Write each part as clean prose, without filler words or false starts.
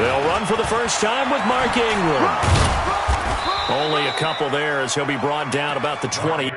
They'll run for the first time with Mark Ingram. Only a couple there as he'll be brought down about the 20.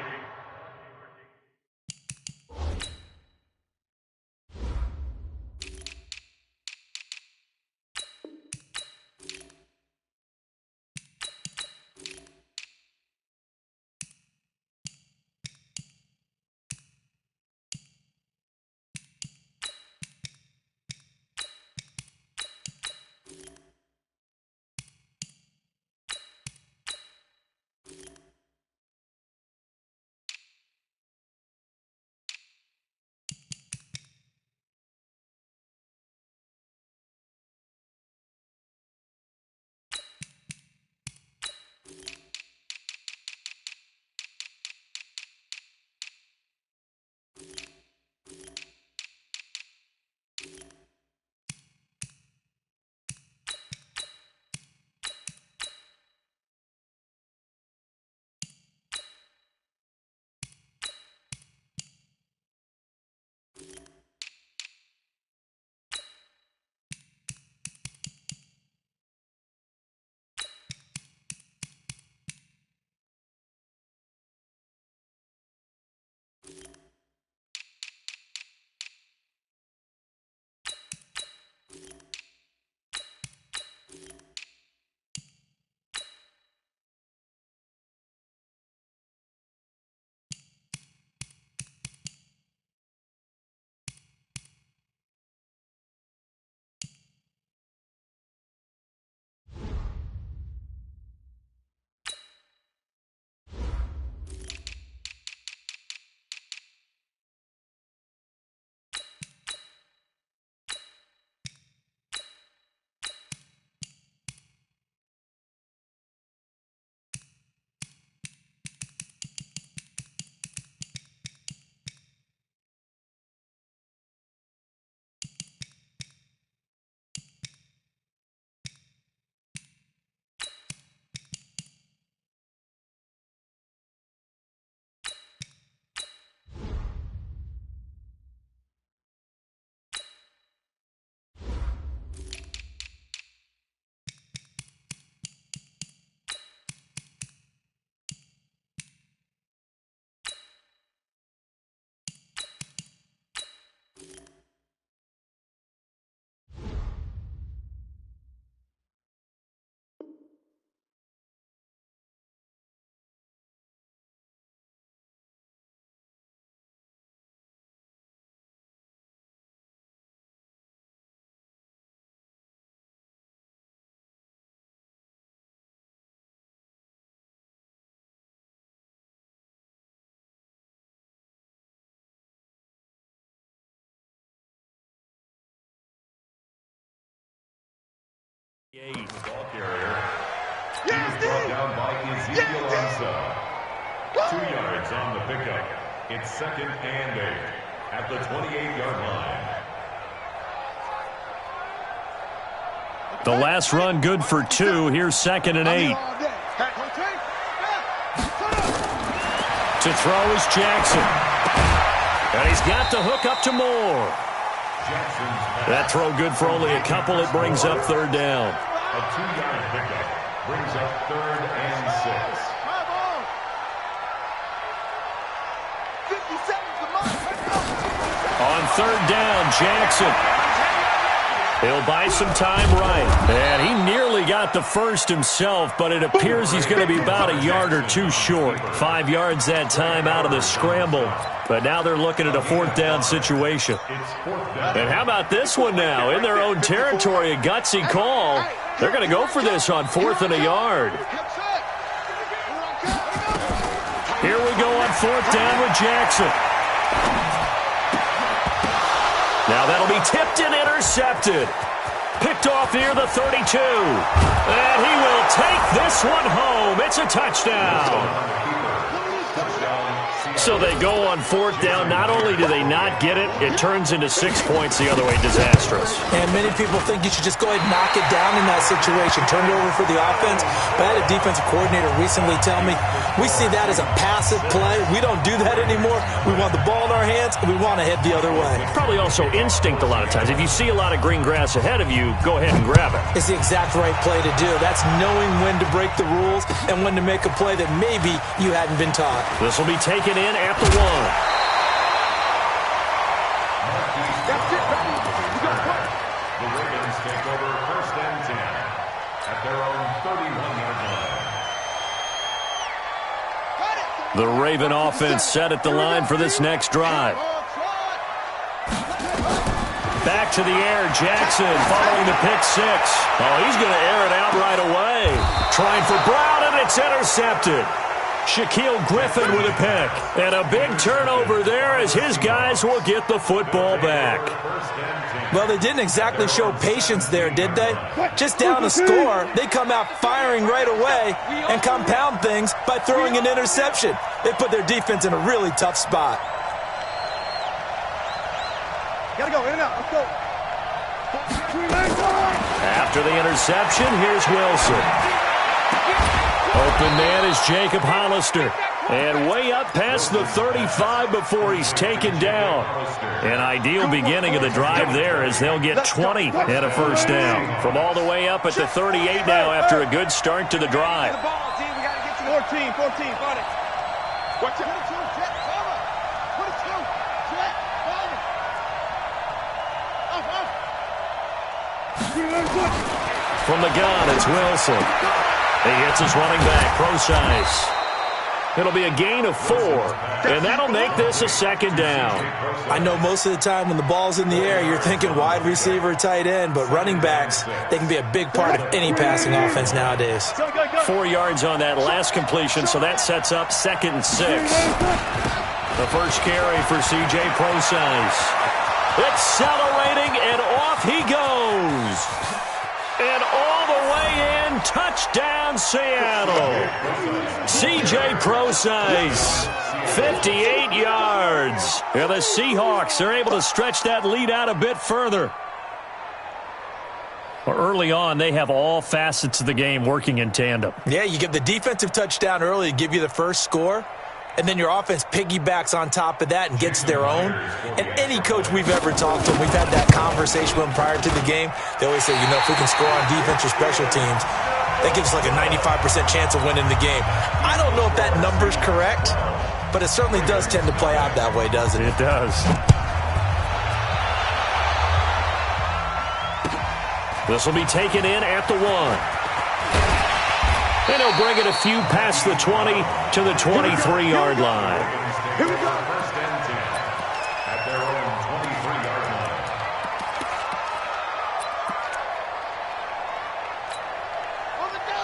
Ball carrier. He was brought down by Ezekiel Ansah. 2 yards on the pickup. It's 2nd and 8 at the 28-yard line. The last run good for 2. Here's 2nd and 8. To throw is Jackson. And he's got the hook up to Moore. That throw good for only a couple. It brings up 3rd down. A 2-yard pickup brings up 3rd and 6. On 3rd down, Jackson. He'll buy some time right. And he nearly got the first himself, but it appears he's going to be about a yard or 2 short. 5 yards that time out of the scramble. But now they're looking at a 4th down situation. And how about this one now? In their own territory, a gutsy call. They're going to go for this on 4th and a yard. Here we go on 4th down with Jackson. Now that'll be tipped and intercepted. Picked off near the 32. And he will take this one home. It's a touchdown. Touchdown, So they go on fourth down. Not only do they not get it, it turns into 6 points the other way. Disastrous. And many people think you should just go ahead and knock it down in that situation. Turn it over for the offense. But I had a defensive coordinator recently tell me, we see that as a passive play. We don't do that anymore. We want the ball in our hands, and we want to head the other way. Probably also instinct a lot of times. If you see a lot of green grass ahead of you, go ahead and grab it. It's the exact right play to do. That's knowing when to break the rules and when to make a play that maybe you hadn't been taught. This will be taken in at the 1. That's it, baby. You got to play. The Ravens take over 1st and 10 at their own 31-yard line. The Raven offense set at the line for this next drive. Back to the air, Jackson following the pick 6. Oh, he's going to air it out right away. Trying for Brown, and it's intercepted. Shaquille Griffin with a pick. And a big turnover there as his guys will get the football back. Well, they didn't exactly show patience there, did they? Just down a score, they come out firing right away and compound things by throwing an interception. They put their defense in a really tough spot. Gotta go, in and out, let's go. After the interception, here's Wilson. Open man is Jacob Hollister. And way up past the 35 before he's taken down. An ideal beginning of the drive there as they'll get 20 and a first down. From all the way up at the 38 now after a good start to the drive. 14, got it. Watch it. From the gun, it's Wilson. He hits his running back, Procise. It'll be a gain of 4, and that'll make this a second down. I know most of the time when the ball's in the air, you're thinking wide receiver, tight end, but running backs, they can be a big part of any passing offense nowadays. 4 yards on that last completion, so that sets up 2nd and 6. The first carry for C.J. Procise. Accelerating, and off he goes. And all the way in, touchdown Seattle. C.J. Procise, 58 yards. And the Seahawks are able to stretch that lead out a bit further. Well, early on, they have all facets of the game working in tandem. Yeah, you get the defensive touchdown early to give you the first score. And then your offense piggybacks on top of that and gets their own. And any coach we've ever talked to, we've had that conversation with them prior to the game, they always say, you know, if we can score on defense or special teams, that gives us like a 95% chance of winning the game. I don't know if that number's correct, but it certainly does tend to play out that way, doesn't it? It does. This will be taken in at the 1. And he'll bring it a few past the 20 to the 23-yard line. Here we go. 1st and 10 at their own 23-yard line.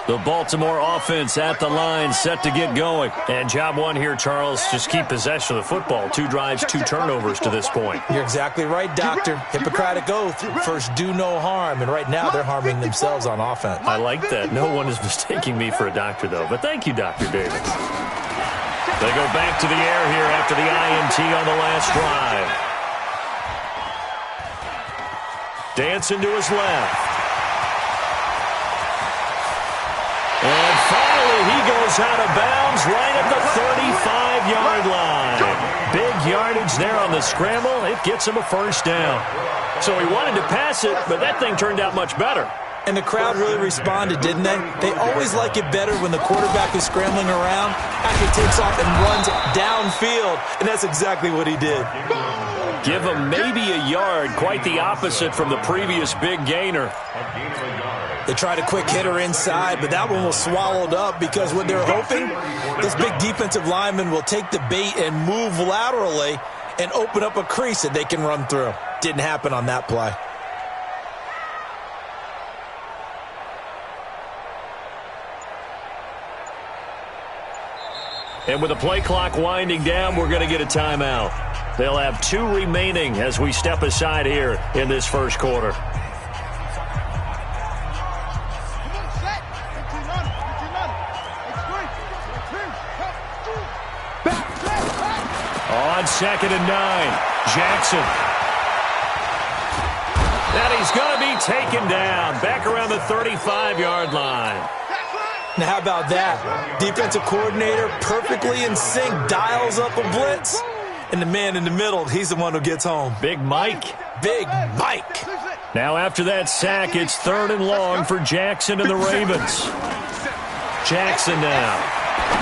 The Baltimore offense at the line, set to get going. And job one here, Charles, just keep possession of the football. 2 drives, 2 turnovers to this point. You're exactly right, Doctor. Hippocratic oath. First, do no harm. And right now, they're harming themselves on offense. I like that. No one is mistaking me for a doctor, though. But thank you, Dr. Davis. They go back to the air here after the INT on the last drive. Dancing to his left. And finally, he goes out of bounds right at the 35-yard line. Big yardage there on the scramble. It gets him a first down. So he wanted to pass it, but that thing turned out much better. And the crowd really responded, didn't they? They always like it better when the quarterback is scrambling around after he takes off and runs downfield. And that's exactly what he did. Give him maybe a yard, quite the opposite from the previous big gainer. They tried a quick hitter inside, but that one was swallowed up because what they're hoping, this big defensive lineman will take the bait and move laterally and open up a crease that they can run through. Didn't happen on that play. And with the play clock winding down, we're going to get a timeout. They'll have 2 remaining as we step aside here in this first quarter. 2nd and 9. Jackson. And he's going to be taken down back around the 35-yard line. Now, how about that? Defensive coordinator perfectly in sync, dials up a blitz, and the man in the middle, he's the one who gets home. Big Mike. Big Mike. Now, after that sack, it's 3rd and long for Jackson and the Ravens. Jackson now.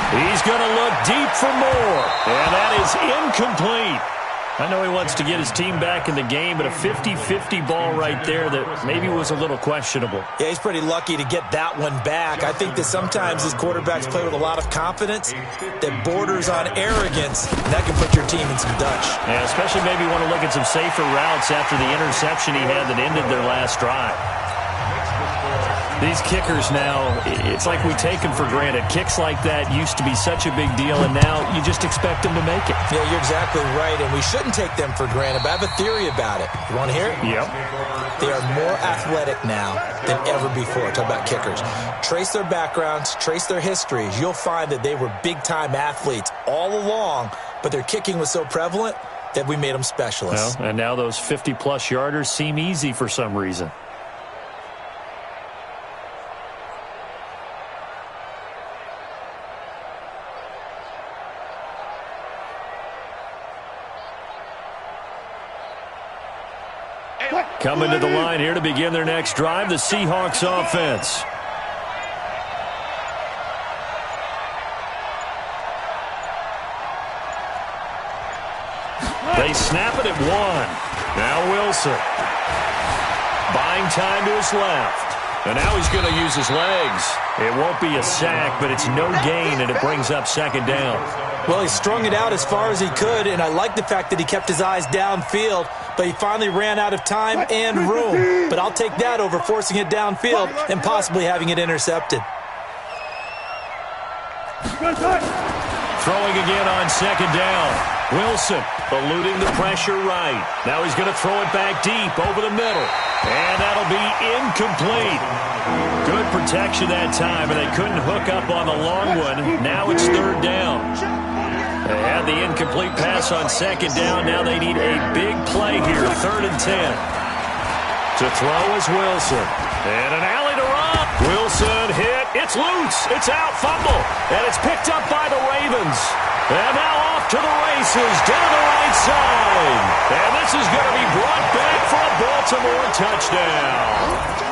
He's going to look deep for more, and that is incomplete. I know he wants to get his team back in the game, but a 50-50 ball right there that maybe was a little questionable. Yeah, he's pretty lucky to get that one back. I think that sometimes his quarterbacks play with a lot of confidence that borders on arrogance, and that can put your team in some Dutch. Yeah, especially maybe want to look at some safer routes after the interception he had that ended their last drive. These kickers now, it's like we take them for granted. Kicks like that used to be such a big deal, and now you just expect them to make it. Yeah, you're exactly right, and we shouldn't take them for granted, but I have a theory about it. You want to hear it? Yep. They are more athletic now than ever before. Talk about kickers. Trace their backgrounds, trace their histories. You'll find that they were big-time athletes all along, but their kicking was so prevalent that we made them specialists. Well, and now those 50-plus yarders seem easy for some reason. Coming to the line here to begin their next drive, the Seahawks offense. They snap it at 1. Now Wilson. Buying time to his left. And now he's going to use his legs. It won't be a sack, but it's no gain, and it brings up 2nd down. Well, he strung it out as far as he could, and I like the fact that he kept his eyes downfield, but he finally ran out of time and room. But I'll take that over forcing it downfield and possibly having it intercepted. Throwing again on 2nd down. Wilson eluding the pressure right. Now he's going to throw it back deep over the middle. And that'll be incomplete. Good protection that time, and they couldn't hook up on the long one. Now it's 3rd down. They had the incomplete pass on 2nd down. Now they need a big play here, 3rd and 10. To throw is Wilson. And an alley to run. Wilson hit. It's loose. It's out. Fumble. And it's picked up by the Ravens. And now off to the races down the right side. And this is going to be brought back for a Baltimore touchdown.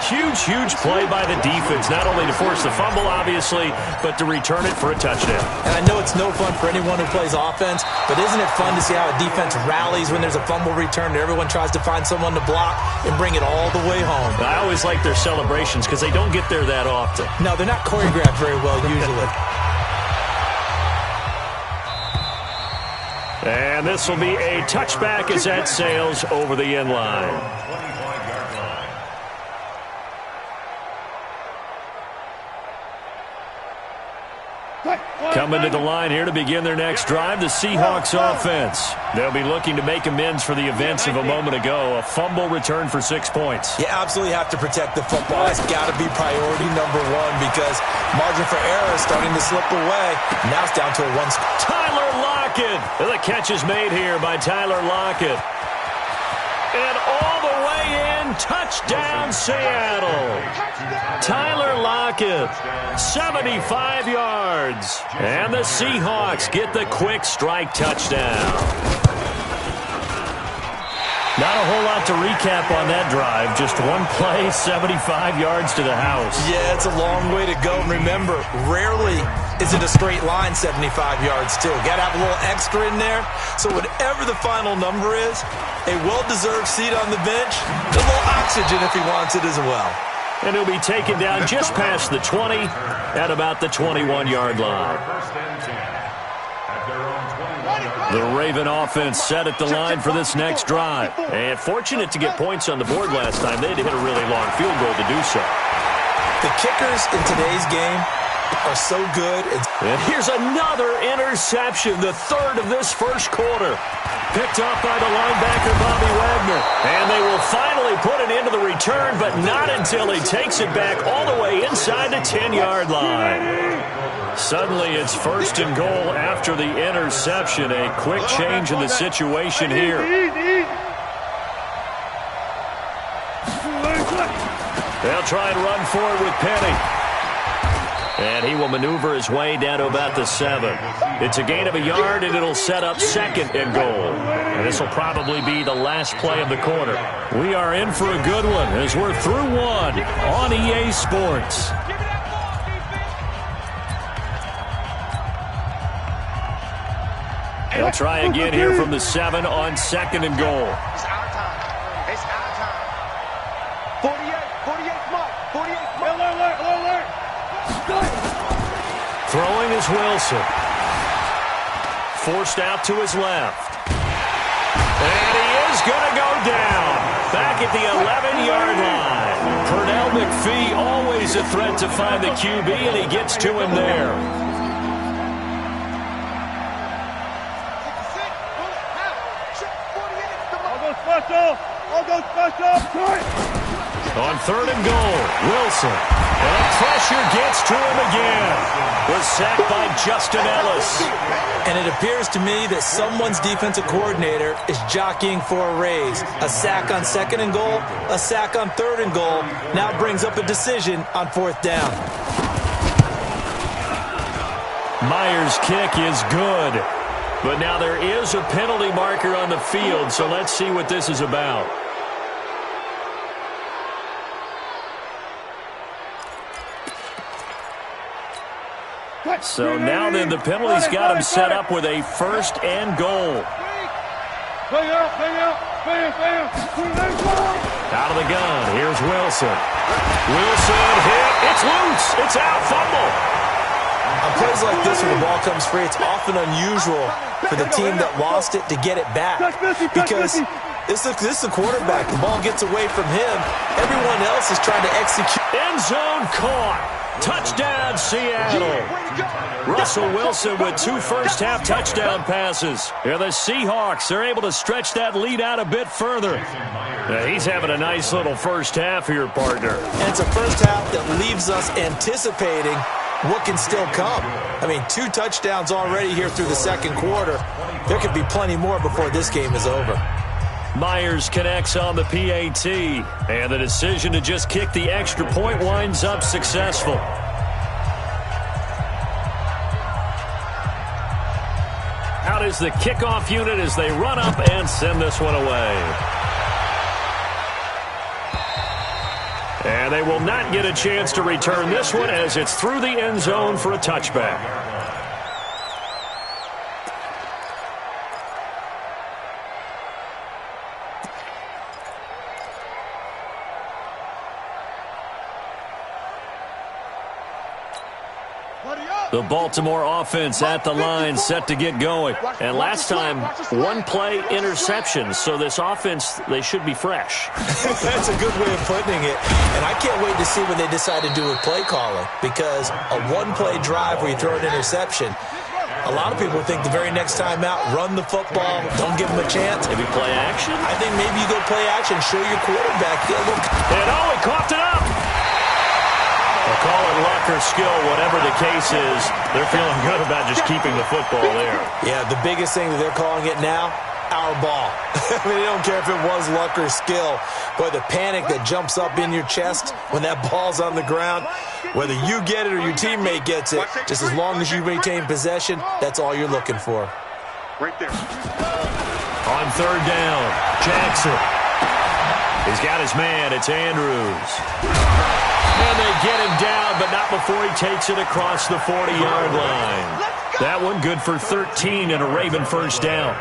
Huge, huge play by the defense, not only to force the fumble, obviously, but to return it for a touchdown. And I know it's no fun for anyone who plays offense, but isn't it fun to see how a defense rallies when there's a fumble return and everyone tries to find someone to block and bring it all the way home? I always like their celebrations because they don't get there that often. No, they're not choreographed very well usually. And this will be a touchback as that sails over the end line. Coming to the line here to begin their next drive, the Seahawks offense. They'll be looking to make amends for the events of a moment ago. A fumble return for 6 points. You absolutely have to protect the football. That's got to be priority number 1 because margin for error is starting to slip away. Now it's down to a 1. Tyler Lockett. The catch is made here by Tyler Lockett. And all the way in, touchdown Seattle. Tyler Lockett, 75 yards. And the Seahawks get the quick strike touchdown. Not a whole lot to recap on that drive. Just one play, 75 yards to the house. Yeah, it's a long way to go. And remember, rarely is it a straight line 75 yards, too. Got to have a little extra in there. So whatever the final number is, a well-deserved seat on the bench, a little oxygen if he wants it as well. And he'll be taken down just past the 20 at about the 21-yard line. The Raven offense set at the line for this next drive. And fortunate to get points on the board last time. They had to hit a really long field goal to do so. The kickers in today's game are so good. And here's another interception, the 3rd of this first quarter. Picked off by the linebacker, Bobby Wagner. And they will finally put it into the return, but not until he takes it back all the way inside the 10-yard line. Suddenly it's 1st and goal after the interception. A quick change in the situation here. They'll try and run forward with Penny. And he will maneuver his way down to about the 7. It's a gain of a yard, and it'll set up 2nd and goal. And this will probably be the last play of the quarter. We are in for a good one as we're through one on EA Sports. They'll try again here from the 7 on 2nd and goal. It's our time. It's our time. 48 Mike. 48 Mike. Alert. Throwing is Wilson. Forced out to his left. And he is going to go down. Back at the 11-yard line. Pernell McPhee, always a threat to find the QB, and he gets to him there. I'll go special. On 3rd and goal, Wilson. And the pressure gets to him again. Was sacked by Justin Ellis. And it appears to me that someone's defensive coordinator is jockeying for a raise. A sack on 2nd and goal, a sack on 3rd and goal. Now brings up a decision on 4th down. Myers' kick is good. But now there is a penalty marker on the field, so let's see what this is about. So now then the penalty's got him set up with a 1st and goal. Out of the gun, here's Wilson. Wilson hit, it's loose, it's out, fumble. On plays like this where the ball comes free, it's often unusual for the team that lost it to get it back. Because this is the quarterback. The ball gets away from him. Everyone else is trying to execute. End zone caught. Touchdown, Seattle. Russell Wilson with 2 first-half touchdown passes. Yeah, the Seahawks are able to stretch that lead out a bit further. Yeah, he's having a nice little first half here, partner. And it's a first half that leaves us anticipating what can still come. I mean, 2 touchdowns already here through the 2nd quarter. There could be plenty more before this game is over. Myers connects on the PAT, and the decision to just kick the extra point winds up successful. Out is the kickoff unit as they run up and send this one away. And they will not get a chance to return this one as it's through the end zone for a touchback. The Baltimore offense at the line set to get going. And last time, 1-play interception. So this offense, they should be fresh. That's a good way of putting it. And I can't wait to see what they decide to do with play calling. Because a 1-play drive where you throw an interception, a lot of people think the very next time out, run the football, don't give them a chance. Maybe play action? I think maybe you go play action, show your quarterback. And he coughed it up. They'll call it luck or skill, whatever the case is. They're feeling good about just keeping the football there. Yeah, the biggest thing that they're calling it now, our ball. I mean, they don't care if it was luck or skill. Boy, the panic that jumps up in your chest when that ball's on the ground, whether you get it or your teammate gets it, just as long as you maintain possession, that's all you're looking for. Right there. On 3rd down, Jackson. He's got his man. It's Andrews. And they get him down, but not before he takes it across the 40-yard line. That one good for 13 and a Raven first down.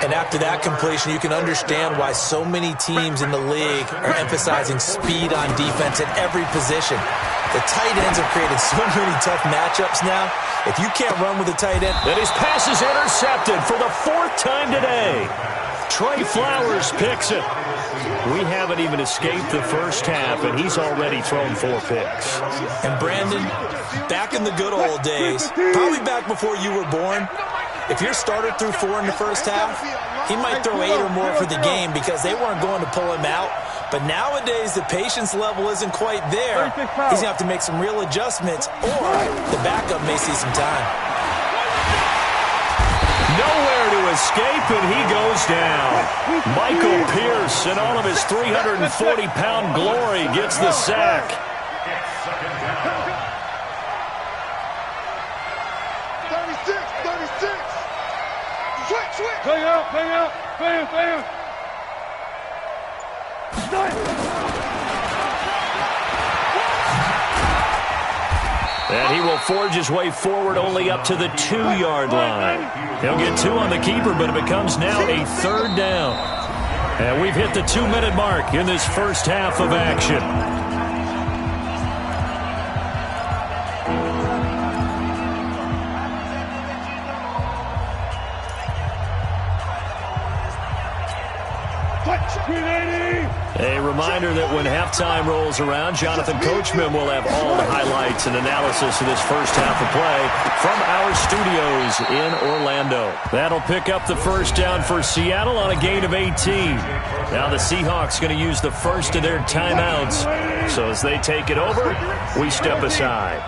And after that completion, you can understand why so many teams in the league are emphasizing speed on defense at every position. The tight ends have created so many tough matchups now. If you can't run with a tight end. And his pass is intercepted for the 4th time today. Trey Flowers picks it. We haven't even escaped the first half, and he's already thrown 4 picks. And Brandon, back in the good old days, probably back before you were born, if your starter threw 4 in the first half, he might throw 8 or more for the game because they weren't going to pull him out But nowadays, the patience level isn't quite there. He's going to have to make some real adjustments, or the backup may see some time. Nowhere to escape, and he goes down. Michael Pierce, in all of his 340-pound glory, gets the sack. It's second down. 36. Switch. Bang out. Bam. And he will forge his way forward only up to the 2-yard line. He'll get 2 on the keeper, but it becomes now a third down. And we've hit the 2-minute mark in this first half of action. A reminder that when halftime rolls around, Jonathan Coachman will have all the highlights and analysis of this first half of play from our studios in Orlando. That'll pick up the first down for Seattle on a gain of 18. Now the Seahawks going to use the first of their timeouts. So as they take it over, we step aside.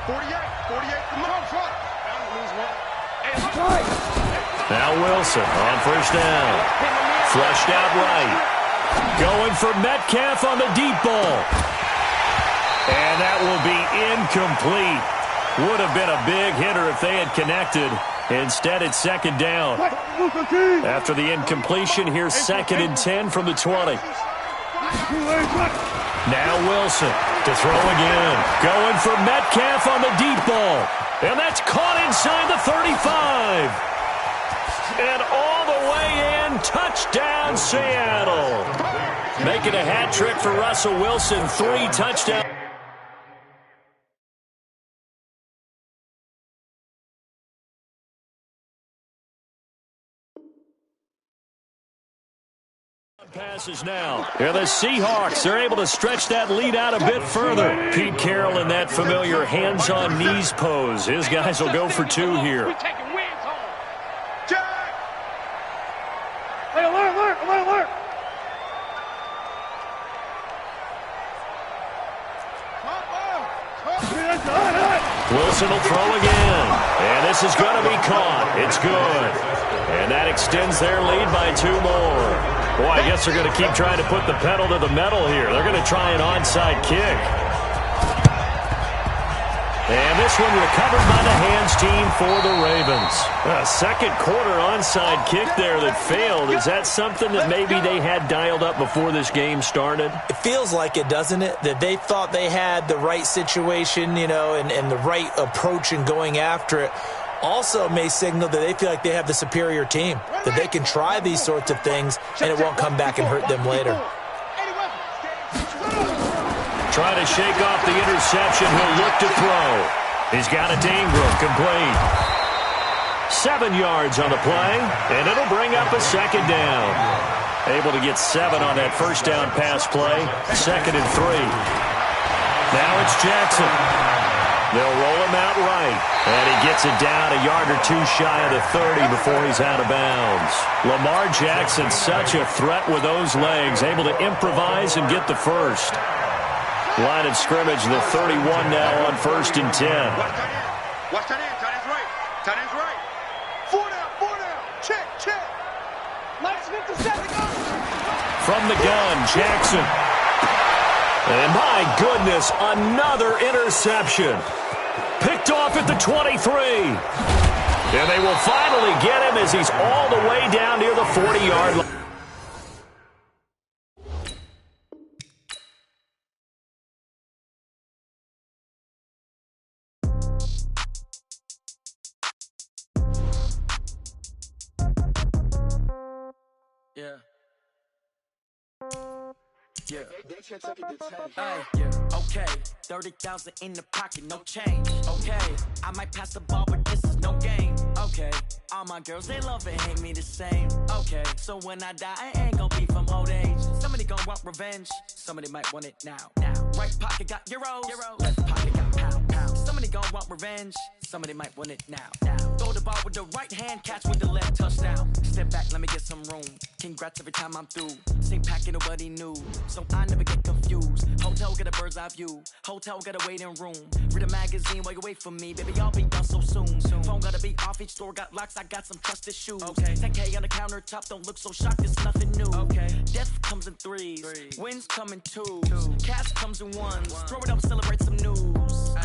48, come on, front. Now Wilson on first down. Flushed out right. Going for Metcalf on the deep ball. And that will be incomplete. Would have been a big hitter if they had connected. Instead, it's second down. After the incompletion, here's 2nd and 10 from the 20. Now Wilson to throw again. Going for Metcalf on the deep ball. And that's caught inside the 35. And all the way in, touchdown Seattle. Making a hat trick for Russell Wilson, 3 touchdowns. Passes now. Here the Seahawks are able to stretch that lead out a bit further. Pete Carroll in that familiar hands-on knees pose. His guys will go for 2 here. Hey, alert! Wilson will throw again. And this is going to be caught. It's good. And that extends their lead by 2 more. Boy, I guess they're going to keep trying to put the pedal to the metal here. They're going to try an onside kick. And this one recovered by the hands team for the Ravens. A second quarter onside kick there that failed. Is that something that maybe they had dialed up before this game started? It feels like it, doesn't it? That they thought they had the right situation, and the right approach in going after it. Also may signal that they feel like they have the superior team, that they can try these sorts of things and it won't come back and hurt them later. Trying to shake off the interception. He'll look to throw. He's got it to Ingram, complete. 7 yards on the play, and it'll bring up a second down. Able to get 7 on that first down pass play. 2nd and 3. Now it's Jackson. They'll roll him out right, and he gets it down a yard or 2 shy of the 30 before he's out of bounds. Lamar Jackson, such a threat with those legs, able to improvise and get the first. Line of scrimmage, the 31 now on 1st and 10. Watch tight end. Tight end's right. 4 down. Check. Lights 57, go. From the gun, Jackson. And my goodness, another interception. Picked off at the 23. And they will finally get him as he's all the way down near the 40-yard line. Okay, 30,000 in the pocket, no change. Okay, I might pass the ball, but this is no game. Okay, all my girls, they love and hate me the same. Okay, so when I die, I ain't gon' be from old age. Somebody gon' want revenge, somebody might want it now. Right pocket got euros, left pocket got pound. Somebody gon' want revenge, somebody might want it now. Throw the ball with the right hand, catch with the left, touchdown. Step back, let me get some room. Congrats every time I'm through. Same packet, nobody knew, so I never get confused. Hotel, get a bird's eye view. Hotel, got a waiting room. Read a magazine while you wait for me, baby, I'll be done so soon. Phone gotta be off, each store got locks, I got some trusted shoes. 10K on the countertop, don't look so shocked, it's nothing new. Death comes in threes, wins come in twos, cash comes in ones. Throw it up, celebrate some news.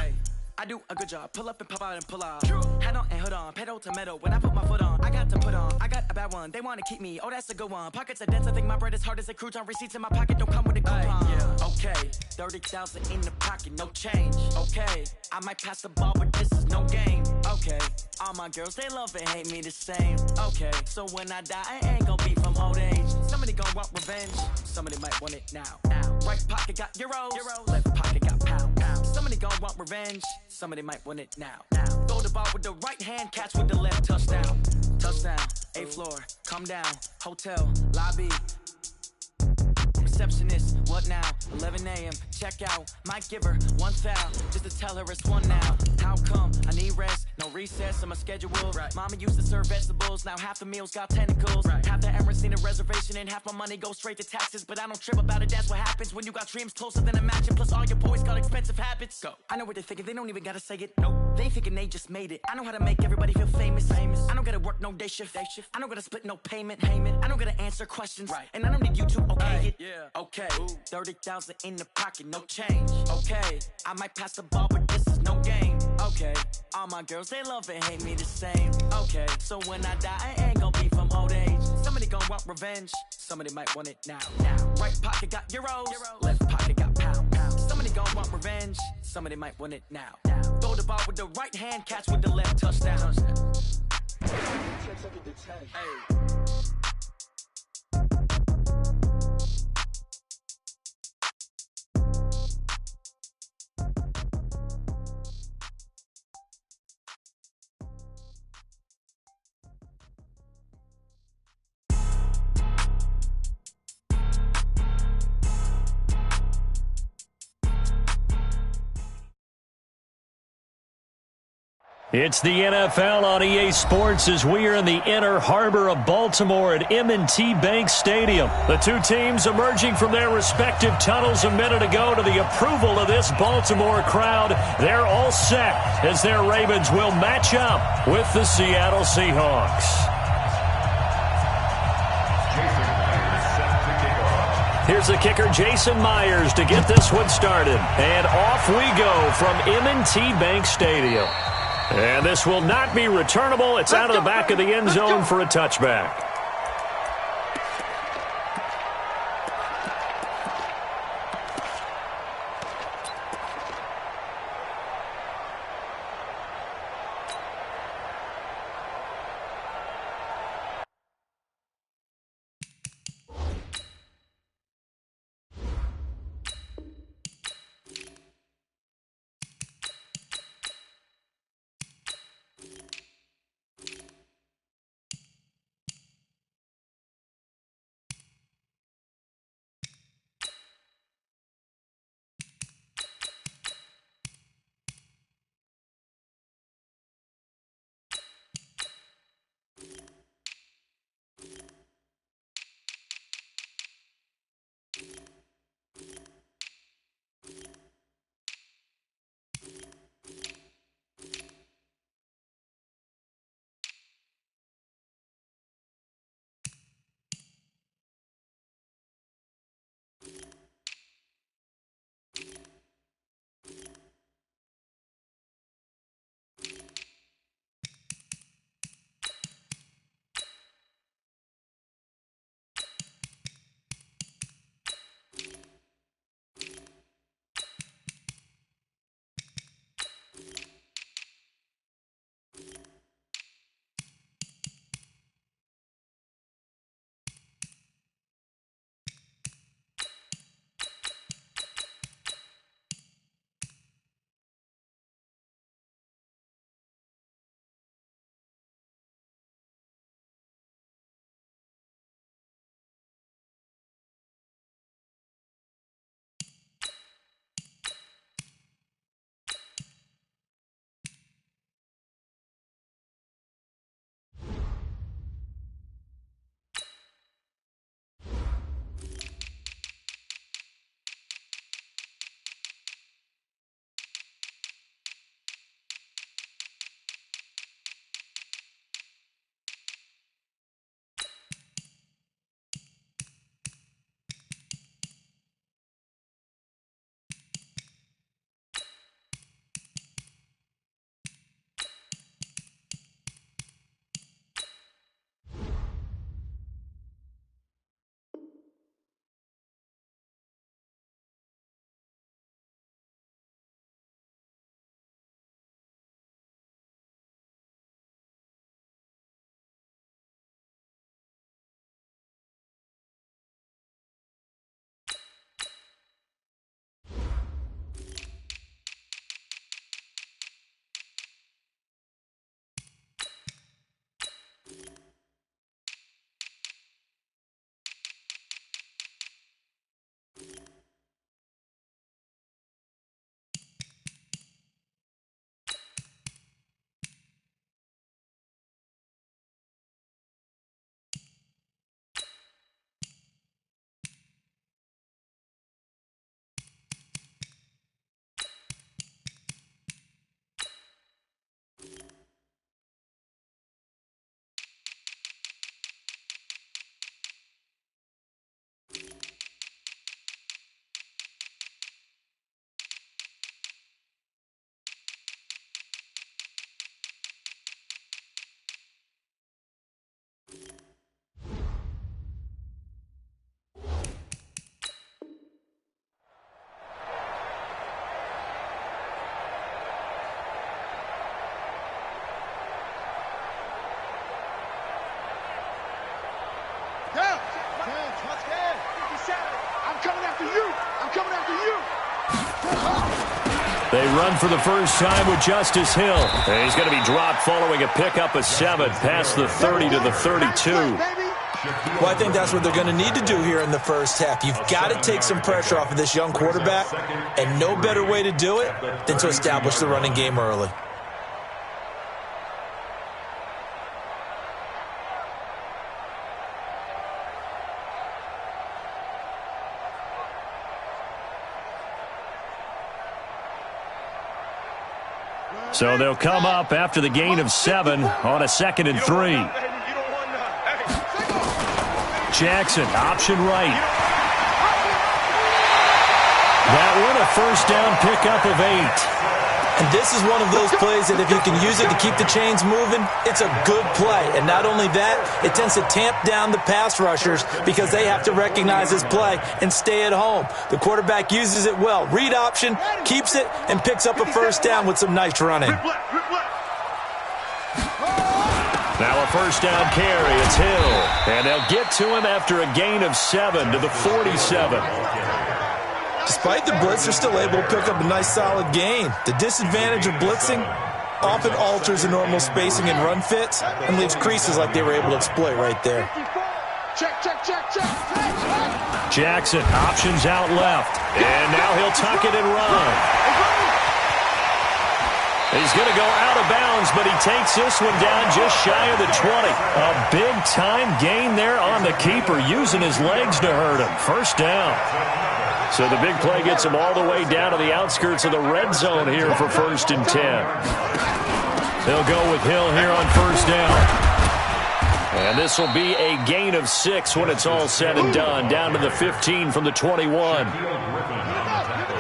I do a good job, pull up and pop out and pull out. Head on and hood on, pedal to metal. When I put my foot on, I got to put on. I got a bad one, they wanna keep me, oh that's a good one. Pockets are dense, I think my bread is hard as a crouton. Receipts in my pocket don't come with a coupon. Okay, 30,000 in the pocket, no change. Okay, I might pass the ball, but this is no game. Okay, all my girls, they love and hate me the same. Okay, so when I die, I ain't gonna be from old age. Somebody gon' want revenge, somebody might want it now. Right pocket got euros, left pocket got pounds. Somebody gon' want revenge, somebody might want it now. Throw the ball with the right hand, catch with the left, touchdown. Touchdown, 8th floor, come down, hotel, lobby. Receptionist, what now? 11 a.m. Check out. Might give her one foul just to tell her it's one now. How come? I need rest, no recess on my schedule. Mama used to serve vegetables, now half the meals got tentacles. Half the errands need a reservation and half my money goes straight to taxes. But I don't trip about it, that's what happens when you got dreams closer than a match. Plus all your boys got expensive habits. Go. I know what they're thinking, they don't even gotta say it. Nope. They thinking they just made it. I know how to make everybody feel famous. I don't gotta work no day shift. I don't gotta split no payment. I don't gotta answer questions. And I don't need you to okay it. Okay, 30,000 in the pocket, no change. Okay, I might pass the ball, but this is no game. Okay, all my girls, they love and hate me the same. Okay, so when I die, I ain't gonna be from old age. Somebody gon' want revenge, somebody might want it now. Right pocket got euros, left pocket got pounds. Somebody gon' want revenge, somebody might want it now. Throw the ball with the right hand, catch with the left, touchdown. Hey. It's the NFL on EA Sports as we are in the inner harbor of Baltimore at M&T Bank Stadium. The two teams emerging from their respective tunnels a minute ago to the approval of this Baltimore crowd. They're all set as their Ravens will match up with the Seattle Seahawks. Here's the kicker, Jason Myers, to get this one started. And off we go from M&T Bank Stadium. And this will not be returnable. It's out of the back of the end zone for a touchback. I'm coming after you. I'm coming after you. They run for the first time with Justice Hill. And he's going to be dropped following a pickup of 7 past the 30 to the 32. Well, I think that's what they're going to need to do here in the first half. You've got to take some pressure off of this young quarterback, and no better way to do it than to establish the running game early. So they'll come up after the gain of 7 on a 2nd and 3. Jackson, option right. That one, a first down pickup of 8. And this is one of those plays that if you can use it to keep the chains moving, it's a good play. And not only that, it tends to tamp down the pass rushers because they have to recognize this play and stay at home. The quarterback uses it well. Read option, keeps it, and picks up a first down with some nice running. Now a first down carry. It's Hill. And they'll get to him after a gain of 7 to the 47. Despite the blitz, they're still able to pick up a nice solid gain. The disadvantage of blitzing often alters the normal spacing and run fits and leaves creases like they were able to exploit right there. Check. Jackson options out left. And now he'll tuck it and run. He's going to go out of bounds, but he takes this one down just shy of the 20. A big-time gain there on the keeper, using his legs to hurt him. First down. So the big play gets him all the way down to the outskirts of the red zone here for 1st and 10. They'll go with Hill here on first down. And this will be a gain of 6 when it's all said and done, down to the 15 from the 21.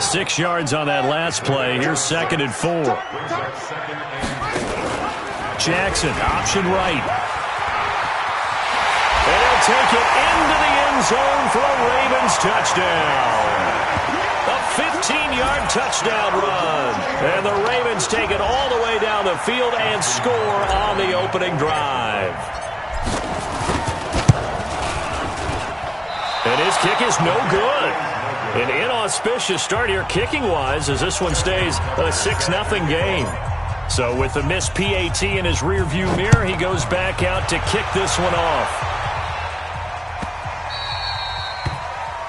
6 yards on that last play. Here's 2nd and 4. Jackson, option right. And he'll take it into the end zone for a Ravens touchdown. A 15-yard touchdown run. And the Ravens take it all the way down the field and score on the opening drive. And his kick is no good. An inauspicious start here kicking-wise as this one stays a 6-0 game. So with the missed PAT in his rearview mirror, he goes back out to kick this one off.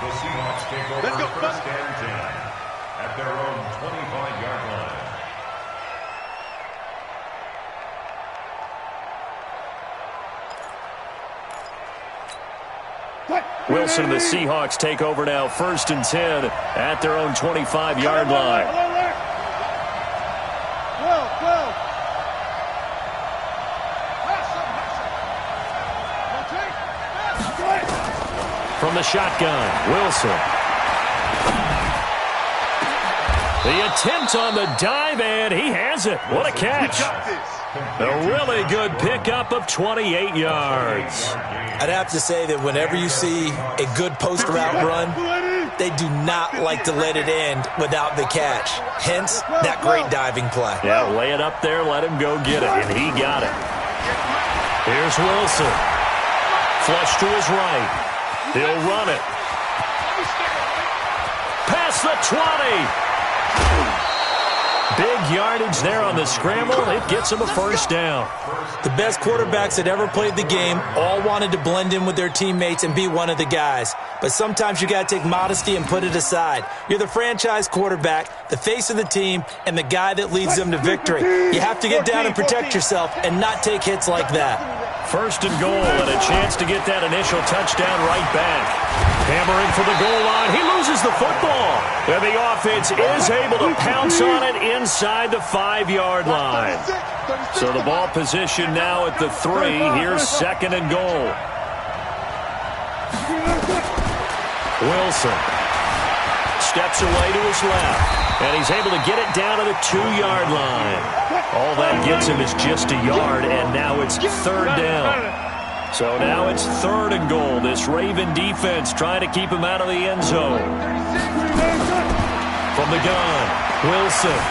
The Seahawks take over first and 10 at their own 25-yard line. Wilson and the Seahawks take over now, 1st and 10 at their own 25-yard line. From the shotgun, Wilson. The attempt on the dive, and he has it. What a catch. A really good pickup of 28 yards. I'd have to say that whenever you see a good post route run, they do not like to let it end without the catch. Hence, that great diving play. Yeah, lay it up there, let him go get it, and he got it. Here's Wilson. Flush to his right. He'll run it. Past the 20. Big yardage there on the scramble. It gets him a first down. The best quarterbacks that ever played the game all wanted to blend in with their teammates and be one of the guys. But sometimes you got to take modesty and put it aside. You're the franchise quarterback, the face of the team, and the guy that leads them to victory. You have to get down and protect yourself and not take hits like that. 1st and goal and a chance to get that initial touchdown right back. Hammering for the goal line. He loses the football. And the offense is able to pounce on it inside the 5-yard line. So the ball position now at the 3. Here's 2nd and goal. Wilson steps away to his left. And he's able to get it down to the 2-yard line. All that gets him is just a yard, and now it's 3rd down. So now it's 3rd and goal. This Raven defense trying to keep him out of the end zone. From the gun, Wilson.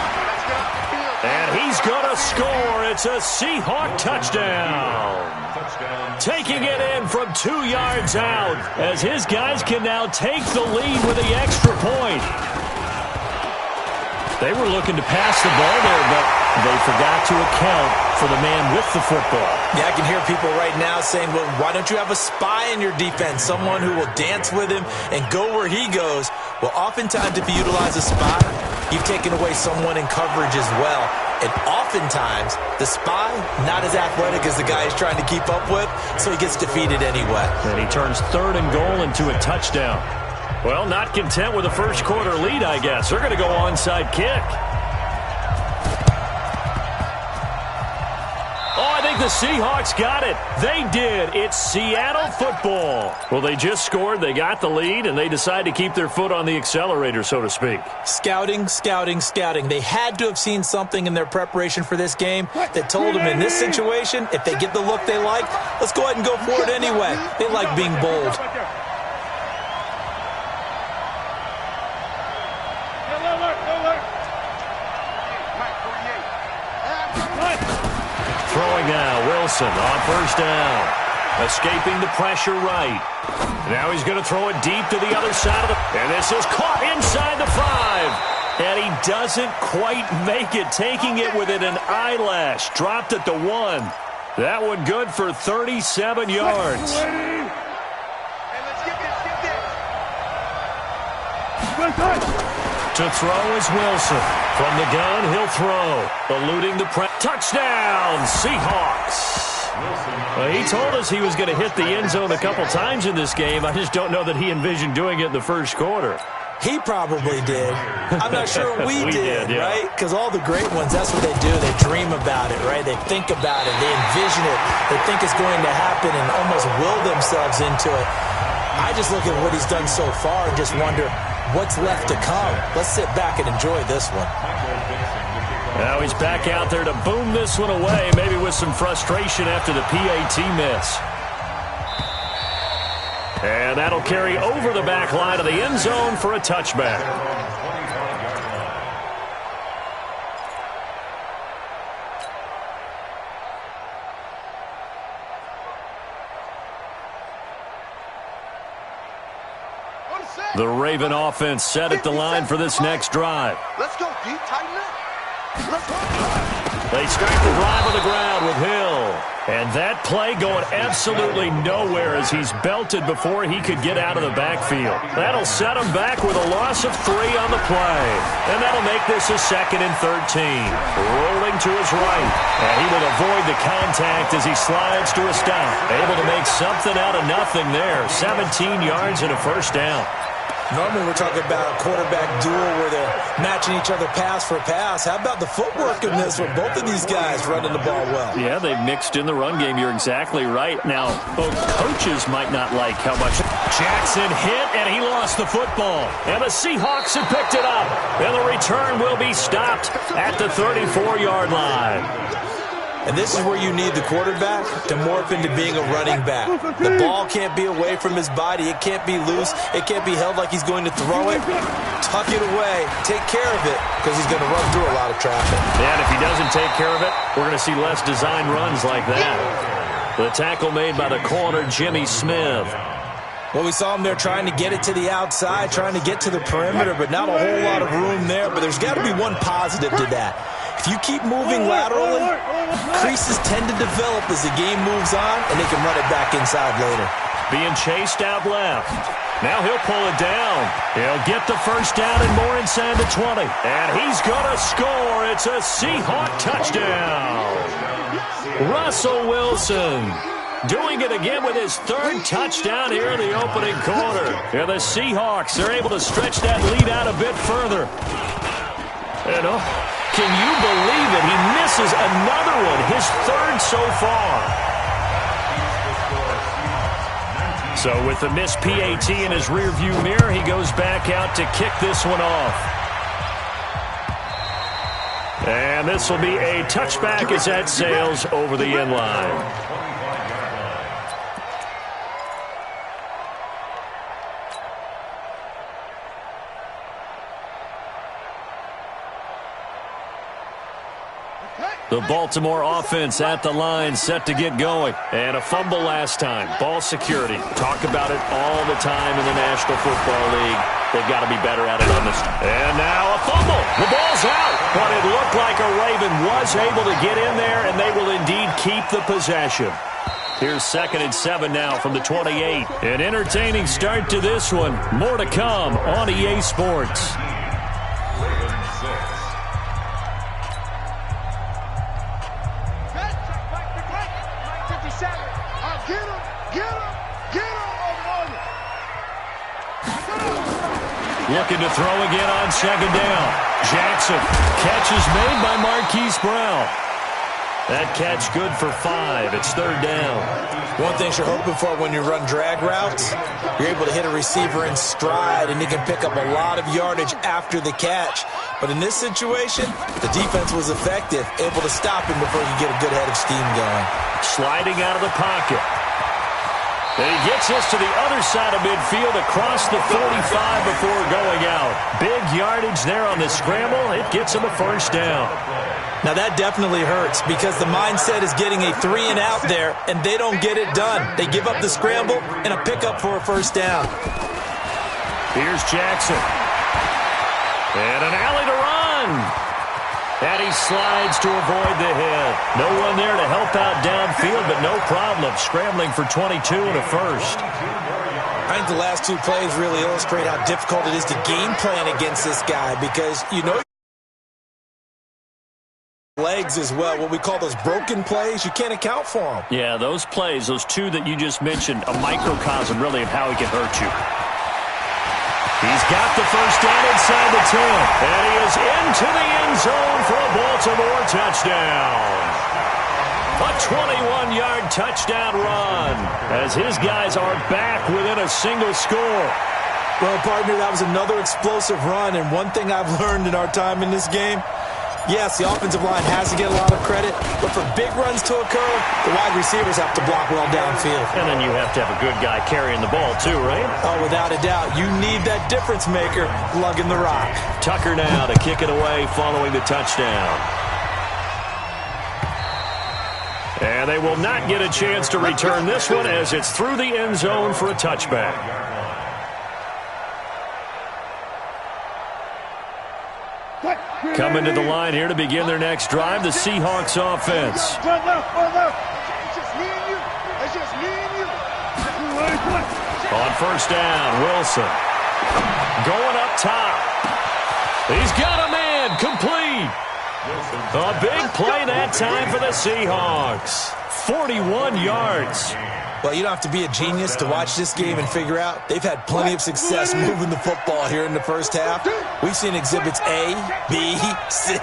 And he's going to score. It's a Seahawk touchdown. Taking it in from 2 yards out as his guys can now take the lead with the extra point. They were looking to pass the ball there, but they forgot to account for the man with the football. Yeah, I can hear people right now saying, well, why don't you have a spy in your defense, someone who will dance with him and go where he goes? Well, oftentimes if you utilize a spy, you've taken away someone in coverage as well. And oftentimes, the spy, not as athletic as the guy he's trying to keep up with, so he gets defeated anyway. And he turns 3rd and goal into a touchdown. Well, not content with a first quarter lead, I guess. They're going to go onside kick. Oh, I think the Seahawks got it. They did. It's Seattle football. Well, they just scored. They got the lead, and they decide to keep their foot on the accelerator, so to speak. Scouting, scouting, scouting. They had to have seen something in their preparation for this game that told them in this situation, if they get the look they like, let's go ahead and go for it anyway. They like being bold. Throwing now, Wilson on first down. Escaping the pressure right. Now he's going to throw it deep to the other side of the... And this is caught inside the 5. And he doesn't quite make it, taking it within an eyelash. Dropped at the 1. That one good for 37 yards. To throw is Wilson. From the gun, he'll throw. Eluding the press. Touchdown, Seahawks. He told us he was going to hit the end zone a couple times in this game. I just don't know that he envisioned doing it in the first quarter. He probably did. I'm not sure we did, yeah. right? Because all the great ones, that's what they do. They dream about it, right? They think about it. They envision it. They think it's going to happen and almost will themselves into it. I just look at what he's done so far and just wonder what's left to come. Let's sit back and enjoy this one. Now he's back out there to boom this one away, maybe with some frustration after the PAT miss. And that'll carry over the back line of the end zone for a touchback. The Raven offense set at the line for this next drive. Let's go, D. Tighten up. Let's go. They start the drive on the ground with Hill. And that play going absolutely nowhere as he's belted before he could get out of the backfield. That'll set him back with a loss of 3 on the play. And that'll make this a 2nd and 13. Rolling to his right. And he will avoid the contact as he slides to a stop. Able to make something out of nothing there. 17 yards and a first down. Normally we're talking about a quarterback duel where they're matching each other pass for pass. How about the footwork in this one? Both of these guys running the ball well. Yeah, they've mixed in the run game. You're exactly right. Now, both coaches might not like how much Jackson hit, and he lost the football. And the Seahawks have picked it up. And the return will be stopped at the 34-yard line. And this is where you need the quarterback to morph into being a running back. The ball can't be away from his body. It can't be loose. It can't be held like he's going to throw it. Tuck it away. Take care of it because he's going to run through a lot of traffic. And if he doesn't take care of it, we're going to see less design runs like that. The tackle made by the corner, Jimmy Smith. Well, we saw him there trying to get it to the outside, trying to get to the perimeter, but not a whole lot of room there. But there's got to be one positive to that. If you keep moving laterally, creases tend to develop as the game moves on, and they can run it back inside later. Being chased out left. Now he'll pull it down. He'll get the first down and more inside the 20. And he's going to score. It's a Seahawk touchdown. Russell Wilson doing it again with his 3rd touchdown here in the opening quarter. And the Seahawks are able to stretch that lead out a bit further. And can you believe it? He misses another one, his 3rd so far. So with the missed PAT in his rearview mirror, he goes back out to kick this one off. And this will be a touchback as that sails over the end line. The Baltimore offense at the line, set to get going. And a fumble last time. Ball security. Talk about it all the time in the National Football League. They've got to be better at it on this. And now a fumble. The ball's out. But it looked like a Raven was able to get in there, and they will indeed keep the possession. Here's 2nd and 7 now from the 28. An entertaining start to this one. More to come on EA Sports. Looking to throw again on 2nd down. Jackson. Catch is made by Marquise Brown. That catch good for 5. It's 3rd down. One thing you're hoping for when you run drag routes, you're able to hit a receiver in stride, and he can pick up a lot of yardage after the catch. But in this situation, the defense was effective, able to stop him before he could get a good head of steam going. Sliding out of the pocket. And he gets us to the other side of midfield across the 45 before going out. Big yardage there on the scramble. It gets him a 1st down. Now that definitely hurts because the mindset is getting a 3 and out there, and they don't get it done. They give up the scramble and a pickup for a 1st down. Here's Jackson. And an alley to run. And he slides to avoid the hit. No one there to help out downfield, but no problem. Scrambling for 22 and a 1st. I think the last 2 plays really illustrate how difficult it is to game plan against this guy because, you know, legs as well, what we call those broken plays, you can't account for them. Yeah, those plays, those 2 that you just mentioned, a microcosm really of how he can hurt you. He's got the 1st down inside the 10, and he is into the end zone for a Baltimore touchdown. A 21-yard touchdown run as his guys are back within a single score. Well, partner, that was another explosive run, and one thing I've learned in our time in this game, yes, the offensive line has to get a lot of credit, but for big runs to occur, the wide receivers have to block well downfield. And then you have to have a good guy carrying the ball too, right? Oh, without a doubt. You need that difference maker lugging the rock. Tucker now to kick it away following the touchdown. And they will not get a chance to return this one as it's through the end zone for a touchback. Coming to the line here to begin their next drive, the Seahawks offense. Run left, run left. It's just me and you. It's just me and you. On 1st down, Wilson. Going up top. He's got a man, complete. A big play that time for the Seahawks. 41 yards. Well, you don't have to be a genius to watch this game and figure out they've had plenty of success moving the football here in the 1st half. We've seen exhibits A, B, C,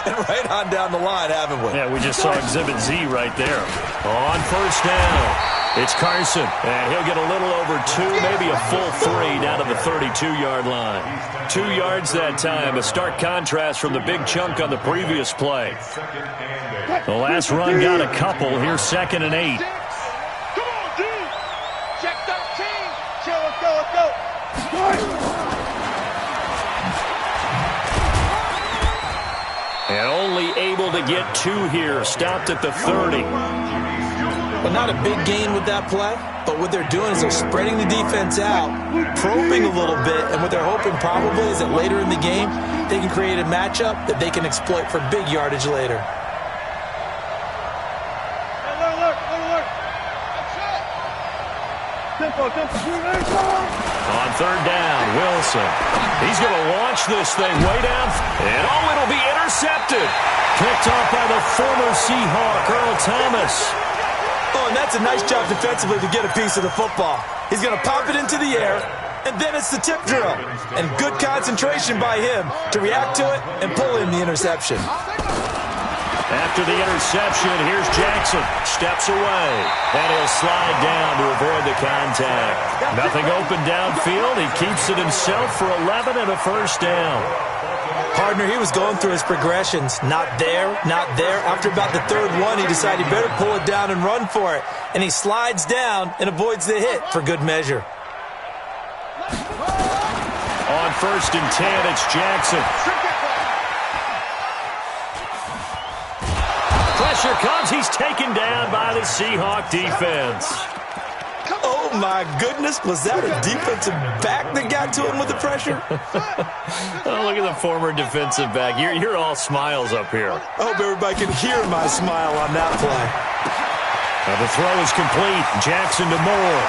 and right on down the line, haven't we? Yeah, we just saw exhibit Z right there. On 1st down, it's Carson, and he'll get a little over 2, maybe a full 3 down to the 32-yard line. 2 yards that time, a stark contrast from the big chunk on the previous play. The last run got a couple. Here's 2nd and 8. And only able to get 2 here. Stopped at the 30. Well, not a big gain with that play, but what they're doing is they're spreading the defense out, probing a little bit, and what they're hoping probably is that later in the game, they can create a matchup that they can exploit for big yardage later. On 3rd down, Wilson. He's going to launch this thing way down. And it'll be intercepted. Picked off by the former Seahawk, Earl Thomas. Oh, and that's a nice job defensively to get a piece of the football. He's going to pop it into the air, and then it's the tip drill. And good concentration by him to react to it and pull in the interception. After the interception, here's Jackson. Steps away. And he'll slide down to avoid the contact. Nothing open downfield. He keeps it himself for 11 and a 1st down. Partner, he was going through his progressions. Not there, not there. After about the 3rd one, he decided he better pull it down and run for it. And he slides down and avoids the hit for good measure. On 1st and 10, it's Jackson. pressure comes. He's taken down by the Seahawk defense. Oh, my goodness. Was that a defensive back that got to him with the pressure? Oh, look at the former defensive back. You're all smiles up here. I hope everybody can hear my smile on that play. Now the throw is complete. Jackson to Moore.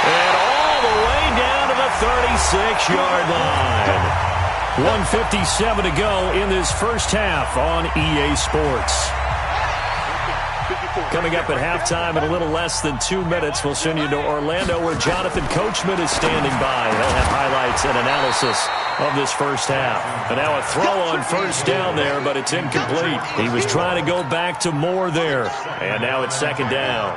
And all the way down to the 36-yard line. 1:57 to go in this first half on EA Sports. Coming up at halftime in a little less than 2 minutes, we'll send you to Orlando where Jonathan Coachman is standing by. He'll have highlights and analysis of this first half. And now a throw on first down there, but it's incomplete. He was trying to go back to Moore there. And now it's second down.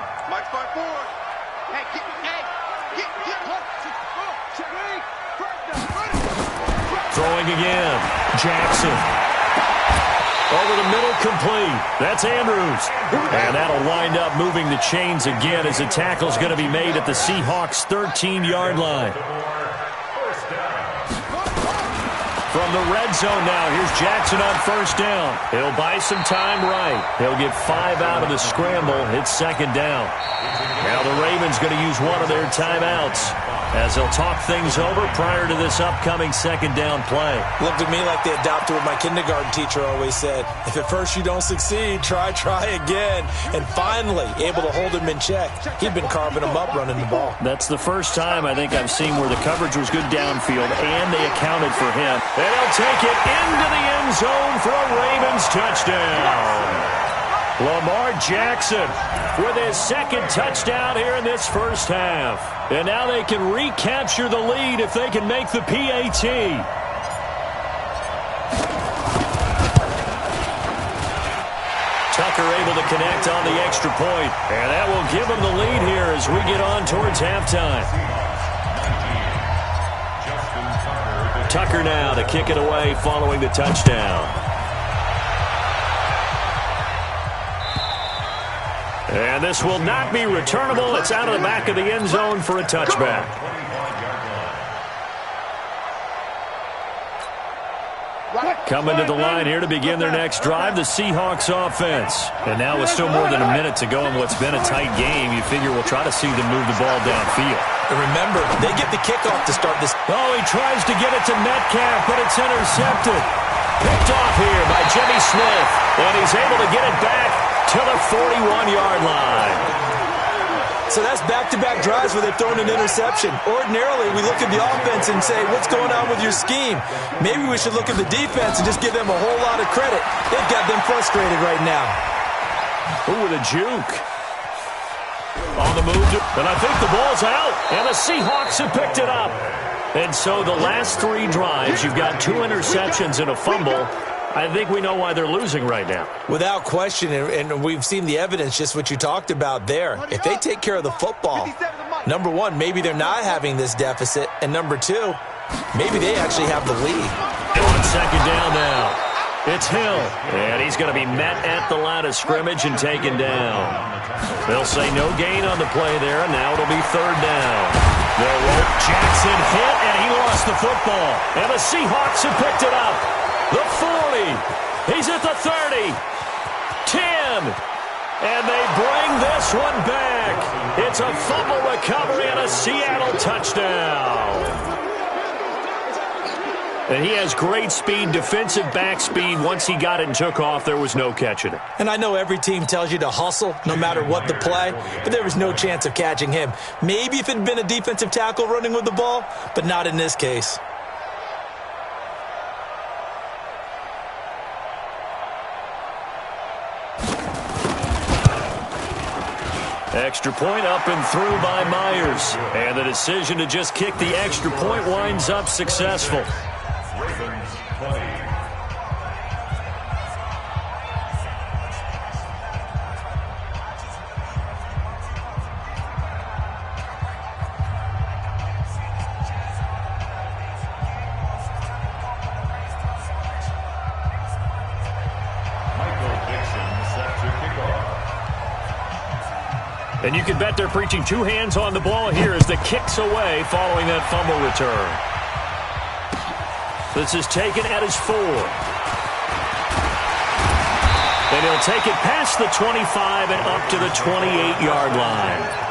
Throwing again. Jackson. Over the middle, complete. That's Andrews. And that'll wind up moving the chains again as the tackle's going to be made at the Seahawks' 13-yard line. From the red zone now, here's Jackson on first down. He'll buy some time right. He'll get 5 out of the scramble. It's second down. Now the Ravens going to use one of their timeouts as they'll talk things over prior to this upcoming second down play. Looked at me like they adopted what my kindergarten teacher always said. If at first you don't succeed, try again. And finally, able to hold him in check. He'd been carving him up running the ball. That's the first time I think I've seen where the coverage was good downfield and they accounted for him. And he'll take it into the end zone for a Ravens touchdown. Lamar Jackson with his second touchdown here in this first half. And now they can recapture the lead if they can make the PAT. Tucker able to connect on the extra point. And that will give him the lead here as we get on towards halftime. Tucker now to kick it away following the touchdown. And this will not be returnable. It's out of the back of the end zone for a touchback. Coming to the line here to begin their next drive, the Seahawks offense. And now with still more than a minute to go in what's been a tight game, you figure we'll try to see them move the ball downfield. And remember, they get the kickoff to start this. Oh, he tries to get it to Metcalf, but it's intercepted. Picked off here by Jimmy Smith. And he's able to get it back to the 41-yard line. So that's back-to-back drives where they've thrown an interception. Ordinarily, we look at the offense and say, what's going on with your scheme? Maybe we should look at the defense and just give them a whole lot of credit. They've got them frustrated right now. Ooh, with a juke. On the move, and I think the ball's out, and the Seahawks have picked it up. And so the last 3 drives, you've got 2 interceptions and a fumble. I think we know why they're losing right now. Without question, and we've seen the evidence, just what you talked about there. If they take care of the football, number one, maybe they're not having this deficit, and number 2, maybe they actually have the lead. On second down now, it's Hill, and he's going to be met at the line of scrimmage and taken down. They'll say no gain on the play there, and now it'll be third down. They'll rope Jackson hit, and he lost the football, and the Seahawks have picked it up. The 40. He's at the 30. 10. And they bring this one back. It's a fumble recovery and a Seattle touchdown. And he has great speed, defensive back speed. Once he got it and took off, there was no catching it. And I know every team tells you to hustle no matter what the play, but there was no chance of catching him. Maybe if it had been a defensive tackle running with the ball, but not in this case. Extra point up and through by Myers. And the decision to just kick the extra point winds up successful. Ravens 20. And you can bet they're preaching 2 hands on the ball here as the kick's away following that fumble return. This is taken at his 4. And he'll take it past the 25 and up to the 28-yard line.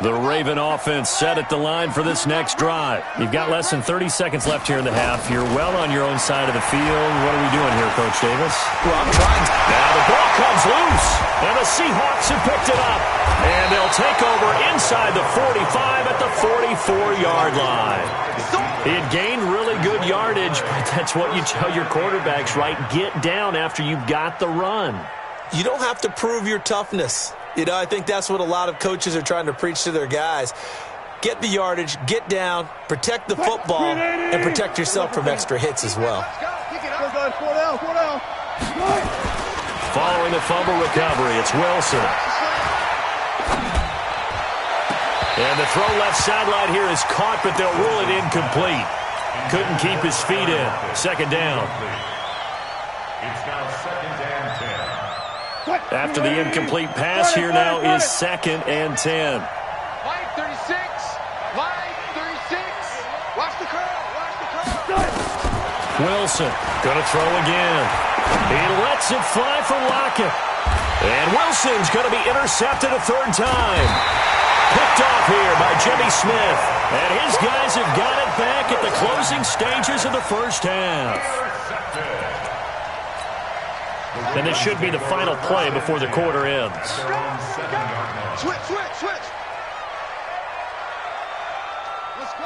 The Raven offense set at the line for this next drive. You've got less than 30 seconds left here in the half. You're well on your own side of the field. What are we doing here, Coach Davis? Well, I'm trying to. Now the ball comes loose, and the Seahawks have picked it up. And they'll take over inside the 45 at the 44-yard line. He had gained really good yardage, but that's what you tell your quarterbacks, right? Get down after you've got the run. You don't have to prove your toughness. You know, I think that's what a lot of coaches are trying to preach to their guys. Get the yardage, get down, protect the football, and protect yourself from extra hits as well. Following the fumble recovery, it's Wilson. And the throw left sideline here is caught, but they'll rule it incomplete. Couldn't keep his feet in. Second down. It's now second and 10. After the incomplete pass, here now is second and 10. Line 36. Line 36. Watch the curl. Watch the curl. Wilson going to throw again. He lets it fly for Lockett. And Wilson's going to be intercepted a third time. Picked off here by Jimmy Smith. And his guys have got it back at the closing stages of the first half. And this should be the final play before the quarter ends. Switch, switch, switch. Let's go.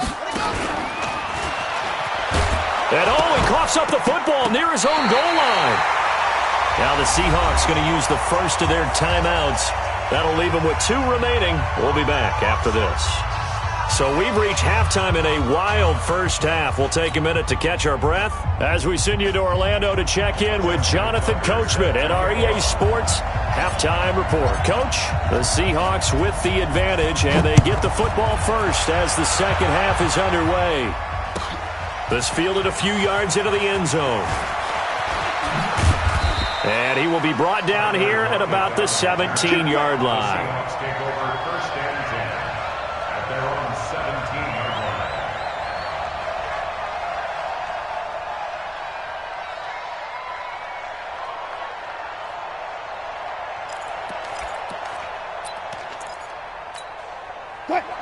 And he coughs up the football near his own goal line. Now the Seahawks going to use the first of their timeouts. That'll leave them with 2 remaining. We'll be back after this. So we've reached halftime in a wild first half. We'll take a minute to catch our breath as we send you to Orlando to check in with Jonathan Coachman at our EA Sports Halftime Report. Coach, the Seahawks with the advantage, and they get the football first as the second half is underway. This fielded a few yards into the end zone. And he will be brought down here at about the 17-yard line. Seahawks take over first and 10 at their own 17-yard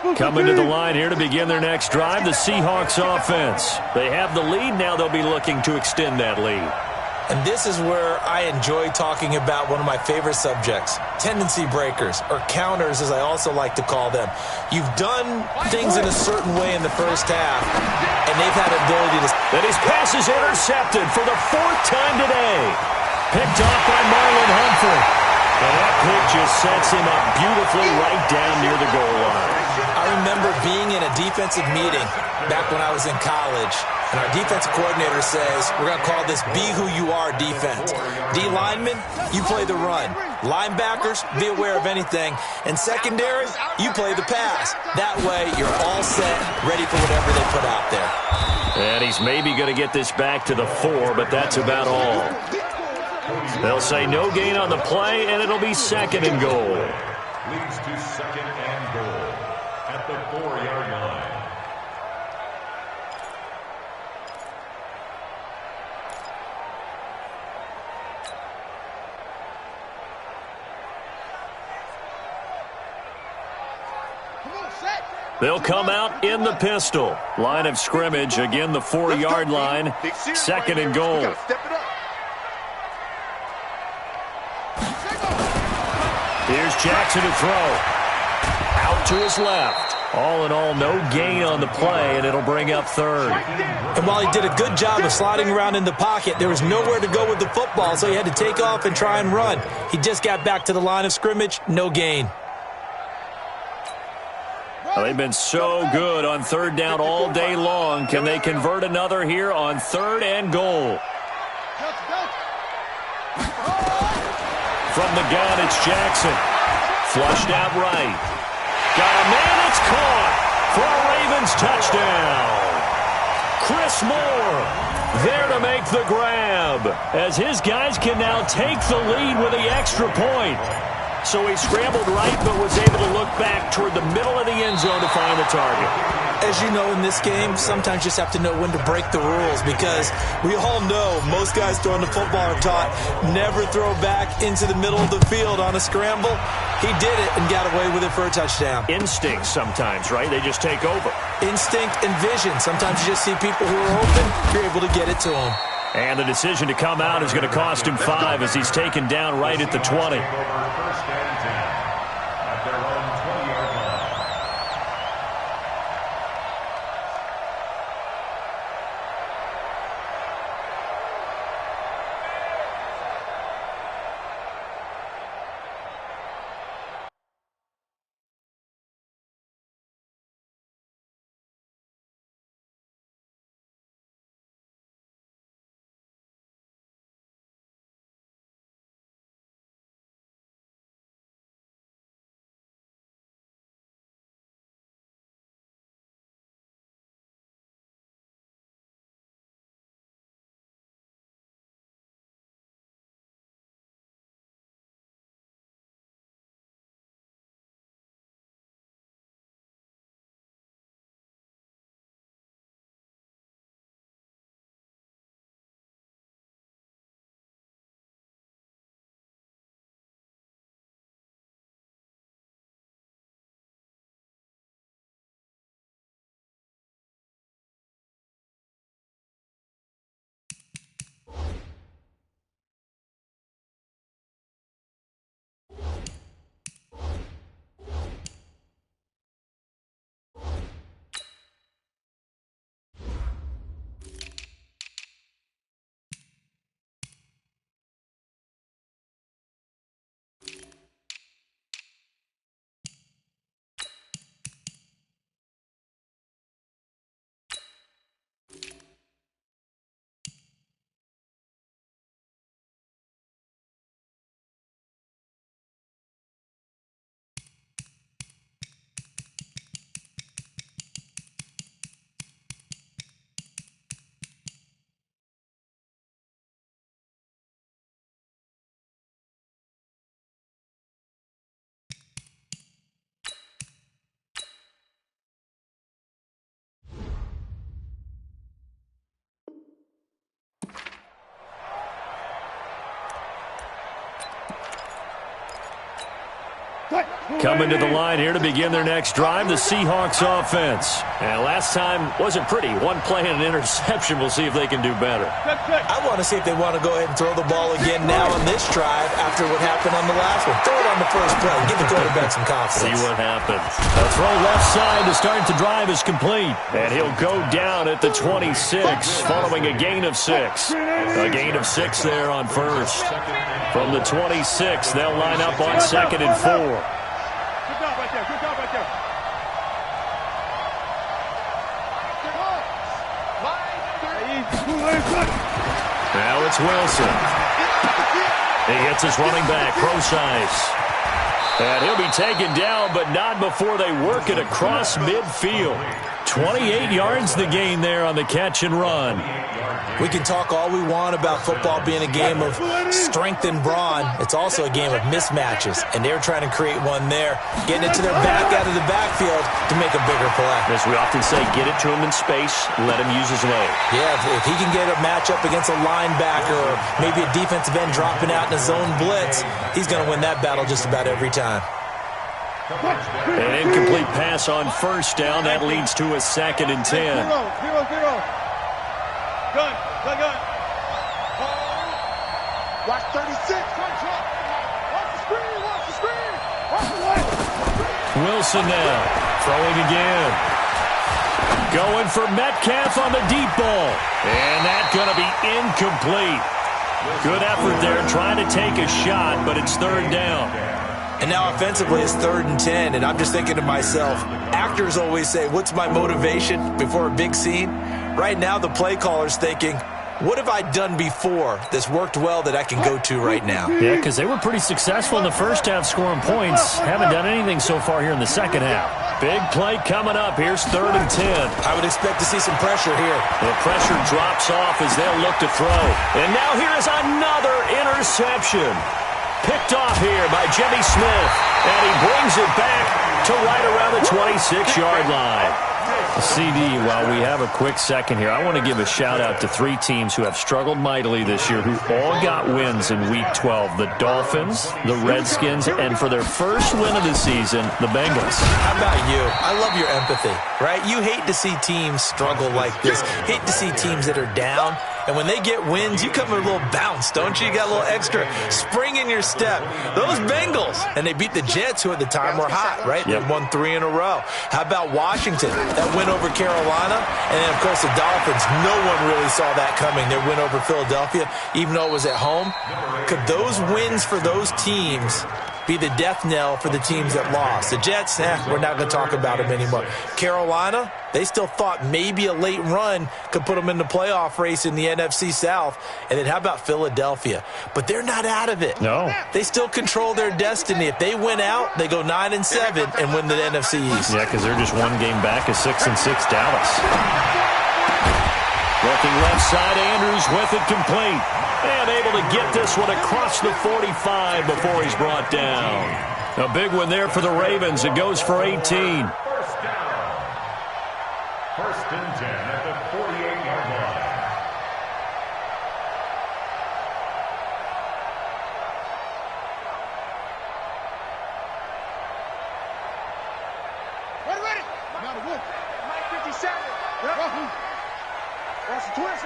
line. Coming to the line here to begin their next drive, the Seahawks offense. They have the lead. Now they'll be looking to extend that lead. And this is where I enjoy talking about one of my favorite subjects, tendency breakers, or counters as I also like to call them. You've done things in a certain way in the first half, and they've had the ability to... And his pass is intercepted for the 4th time today. Picked off by Marlon Humphrey. And that pick just sets him up beautifully right down near the goal line. I remember being in a defensive meeting back when I was in college, and our defensive coordinator says, we're going to call this be who you are defense. D linemen, you play the run. Linebackers, be aware of anything. And secondary, you play the pass. That way, you're all set, ready for whatever they put out there. And he's maybe going to get this back to the 4, but that's about all. They'll say no gain on the play, and it'll be second and goal. Leads to second and goal at the 4-yard line. They'll come out in the pistol. Line of scrimmage, again the 4-yard line. Second and goal. Here's Jackson to throw. Out to his left. All in all, no gain on the play, and it'll bring up third. And while he did a good job of sliding around in the pocket, there was nowhere to go with the football, so he had to take off and try and run. He just got back to the line of scrimmage, no gain. Well, they've been so good on third down all day long. Can they convert another here on third and goal? From the gun, it's Jackson. Flushed out right. Got a man, it's caught for a Ravens touchdown. Chris Moore, There to make the grab, as his guys can now take the lead with the extra point. So he scrambled right, but was able to look back toward the middle of the end zone to find the target. As you know, in this game, sometimes you just have to know when to break the rules, because we all know most guys throwing the football are taught never throw back into the middle of the field on a scramble. He did it and got away with it for a touchdown. Instinct sometimes, right? They just take over. Instinct and vision. Sometimes you just see people who are open, you're able to get it to them. And the decision to come out is going to cost him 5 as he's taken down right at the 20. First and 10 at their own 20-yard line. Coming to the line here to begin their next drive, the Seahawks offense. And last time wasn't pretty. One play and an interception. We'll see if they can do better. I want to see if they want to go ahead and throw the ball again now on this drive after what happened on the last one. Throw it on the first play. Give the quarterback some confidence. See what happens. A throw left side to start the drive is complete. And he'll go down at the 26 following a gain of 6. A gain of 6 there on first. From the 26, they'll line up on 2nd and 4. Good job right there. Now it's Wilson. He gets his running back, Procise. And he'll be taken down, but not before they work it across midfield. 28 yards the gain there on the catch and run. We can talk all we want about football being a game of strength and brawn. It's also a game of mismatches, and they're trying to create one there, getting it to their back out of the backfield to make a bigger play. As we often say, get it to him in space, let him use his leg. Yeah, if he can get a matchup against a linebacker or maybe a defensive end dropping out in a zone blitz, he's going to win that battle just about every time. An incomplete pass on first down. That leads to a 2nd and 10. 0-0. Gun. Watch 36. Watch the screen. Watch the left. Wilson now throwing again. Going for Metcalf on the deep ball. And that's going to be incomplete. Good effort there trying to take a shot, but it's 3rd down. And now offensively it's 3rd and 10, and I'm just thinking to myself, actors always say, what's my motivation before a big scene? Right now the play caller's thinking, what have I done before that's worked well that I can go to right now? Yeah, because they were pretty successful in the first half scoring points. Haven't done anything so far here in the second half. Big play coming up. Here's 3rd and 10. I would expect to see some pressure here. The pressure drops off as they'll look to throw. And now here is another interception. Picked off here by Jimmy Smith. And he brings it back to right around the 26-yard line. CD, while we have a quick second here, I want to give a shout-out to 3 teams who have struggled mightily this year, who all got wins in Week 12. The Dolphins, the Redskins, and for their first win of the season, the Bengals. How about you? I love your empathy, right? You hate to see teams struggle like this. Hate to see teams that are down. And when they get wins, you come with a little bounce, don't you? You got a little extra spring in your step. Those Bengals, and they beat the Jets, who at the time were hot, right? Yep. They won 3 in a row. How about Washington? That win over Carolina. And then, of course, the Dolphins. No one really saw that coming. Their win over Philadelphia, even though it was at home. Could those wins for those teams be the death knell for the teams that lost? The Jets, we're not going to talk about them anymore. Carolina, they still thought maybe a late run could put them in the playoff race in the NFC South. And then how about Philadelphia? But they're not out of it. No. They still control their destiny. If they win out, they go 9-7 and win the NFC East. Yeah, because they're just one game back of 6-6 Dallas. Looking left side, Andrews with it complete. And able to get this one across the 45 before he's brought down. A big one there for the Ravens. It goes for 18. First down. 1st and 10 at the 48-yard line. Ready. Now the wolf. Mike 57. That's the twist.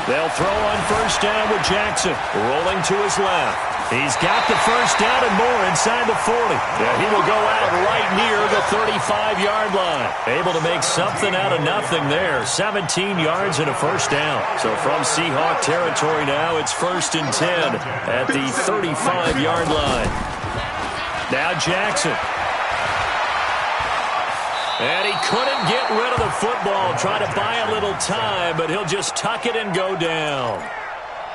They'll throw on 1st down with Jackson. Rolling to his left. He's got the 1st down and more inside the 40. Yeah, he will go out right near the 35-yard line. Able to make something out of nothing there. 17 yards and a 1st down. So from Seahawk territory now, it's 1st and 10 at the 35-yard line. Now Jackson. And he couldn't get rid of the football. Trying to buy a little time, but he'll just tuck it and go down.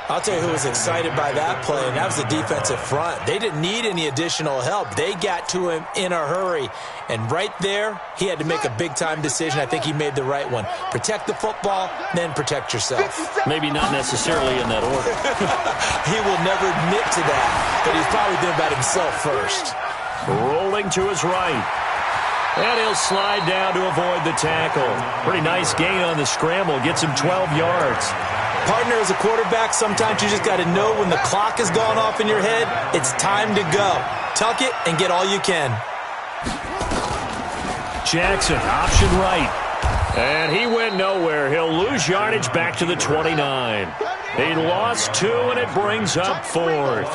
I'll tell you who was excited by that play, and that was the defensive front. They didn't need any additional help. They got to him in a hurry. And right there, he had to make a big-time decision. I think he made the right one. Protect the football, then protect yourself. Maybe not necessarily in that order. He will never admit to that, but he's probably thinking about himself first. Rolling to his right. And he'll slide down to avoid the tackle. Pretty nice gain on the scramble. Gets him 12 yards. Partner, as a quarterback, sometimes you just got to know when the clock has gone off in your head, it's time to go. Tuck it and get all you can. Jackson, option right. And he went nowhere. He'll lose yardage back to the 29. He lost 2, and it brings up 4th.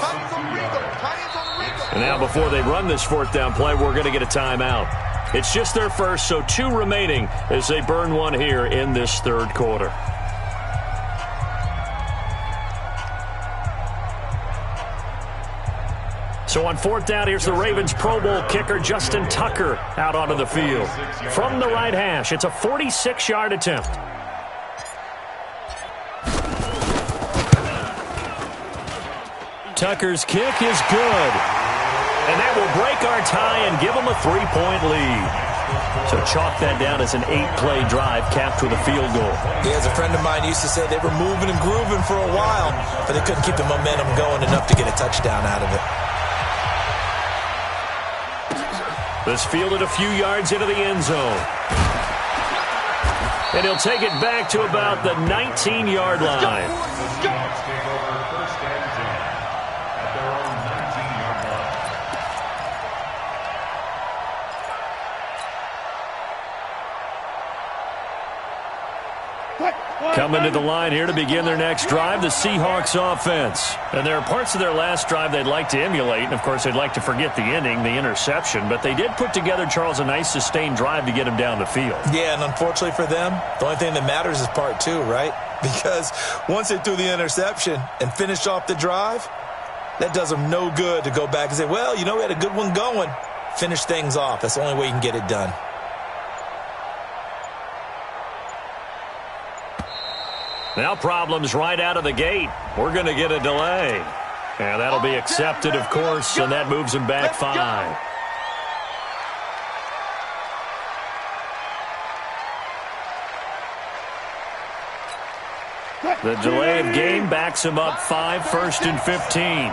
And now before they run this 4th down play, we're going to get a timeout. It's just their first, so 2 remaining as they burn one here in this 3rd quarter. So on 4th down, here's the Ravens Pro Bowl kicker Justin Tucker out onto the field. From the right hash, it's a 46-yard attempt. Tucker's kick is good. And that will break our tie and give them a 3-point lead. So chalk that down as an 8-play drive capped with a field goal. Yeah, as a friend of mine used to say, they were moving and grooving for a while, but they couldn't keep the momentum going enough to get a touchdown out of it. This fielded a few yards into the end zone. And he'll take it back to about the 19-yard line. Coming to the line here to begin their next drive, the Seahawks offense. And there are parts of their last drive they'd like to emulate, and of course they'd like to forget the inning, the interception, but they did put together, Charles, a nice sustained drive to get him down the field. Yeah, and unfortunately for them, the only thing that matters is part 2, right? Because once they threw the interception and finished off the drive, that does them no good to go back and say, well, you know, we had a good one going. Finish things off. That's the only way you can get it done. Now problems right out of the gate. We're going to get a delay. And that'll be accepted, of course, and that moves him back 5. The delay of game backs him up 5, 1st and 15.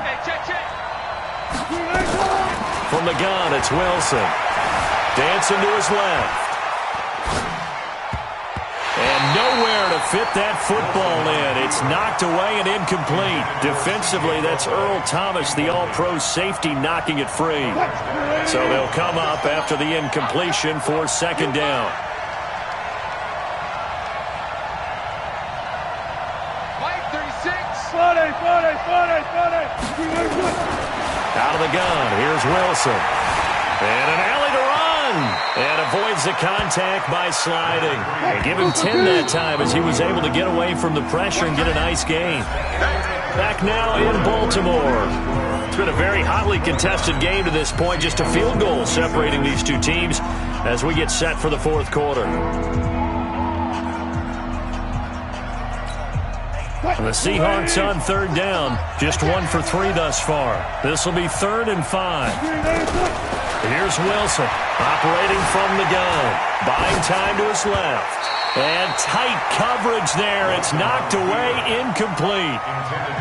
From the gun, it's Wilson. Dancing to his left. And nowhere to fit that football in. It's knocked away and incomplete. Defensively, that's Earl Thomas, the all-pro safety, knocking it free. So they'll come up after the incompletion for 2nd down. Out of the gun, here's Wilson. And an alley to run. And avoids the contact by sliding. And give him 10 that time as he was able to get away from the pressure and get a nice gain. Back now in Baltimore. It's been a very hotly contested game to this point. Just a field goal separating these two teams as we get set for the 4th quarter. And the Seahawks on 3rd down. Just 1 for 3 thus far. This will be 3rd and 5. Here's Wilson operating from the gun. Buying time to his left. And tight coverage there. It's knocked away, incomplete.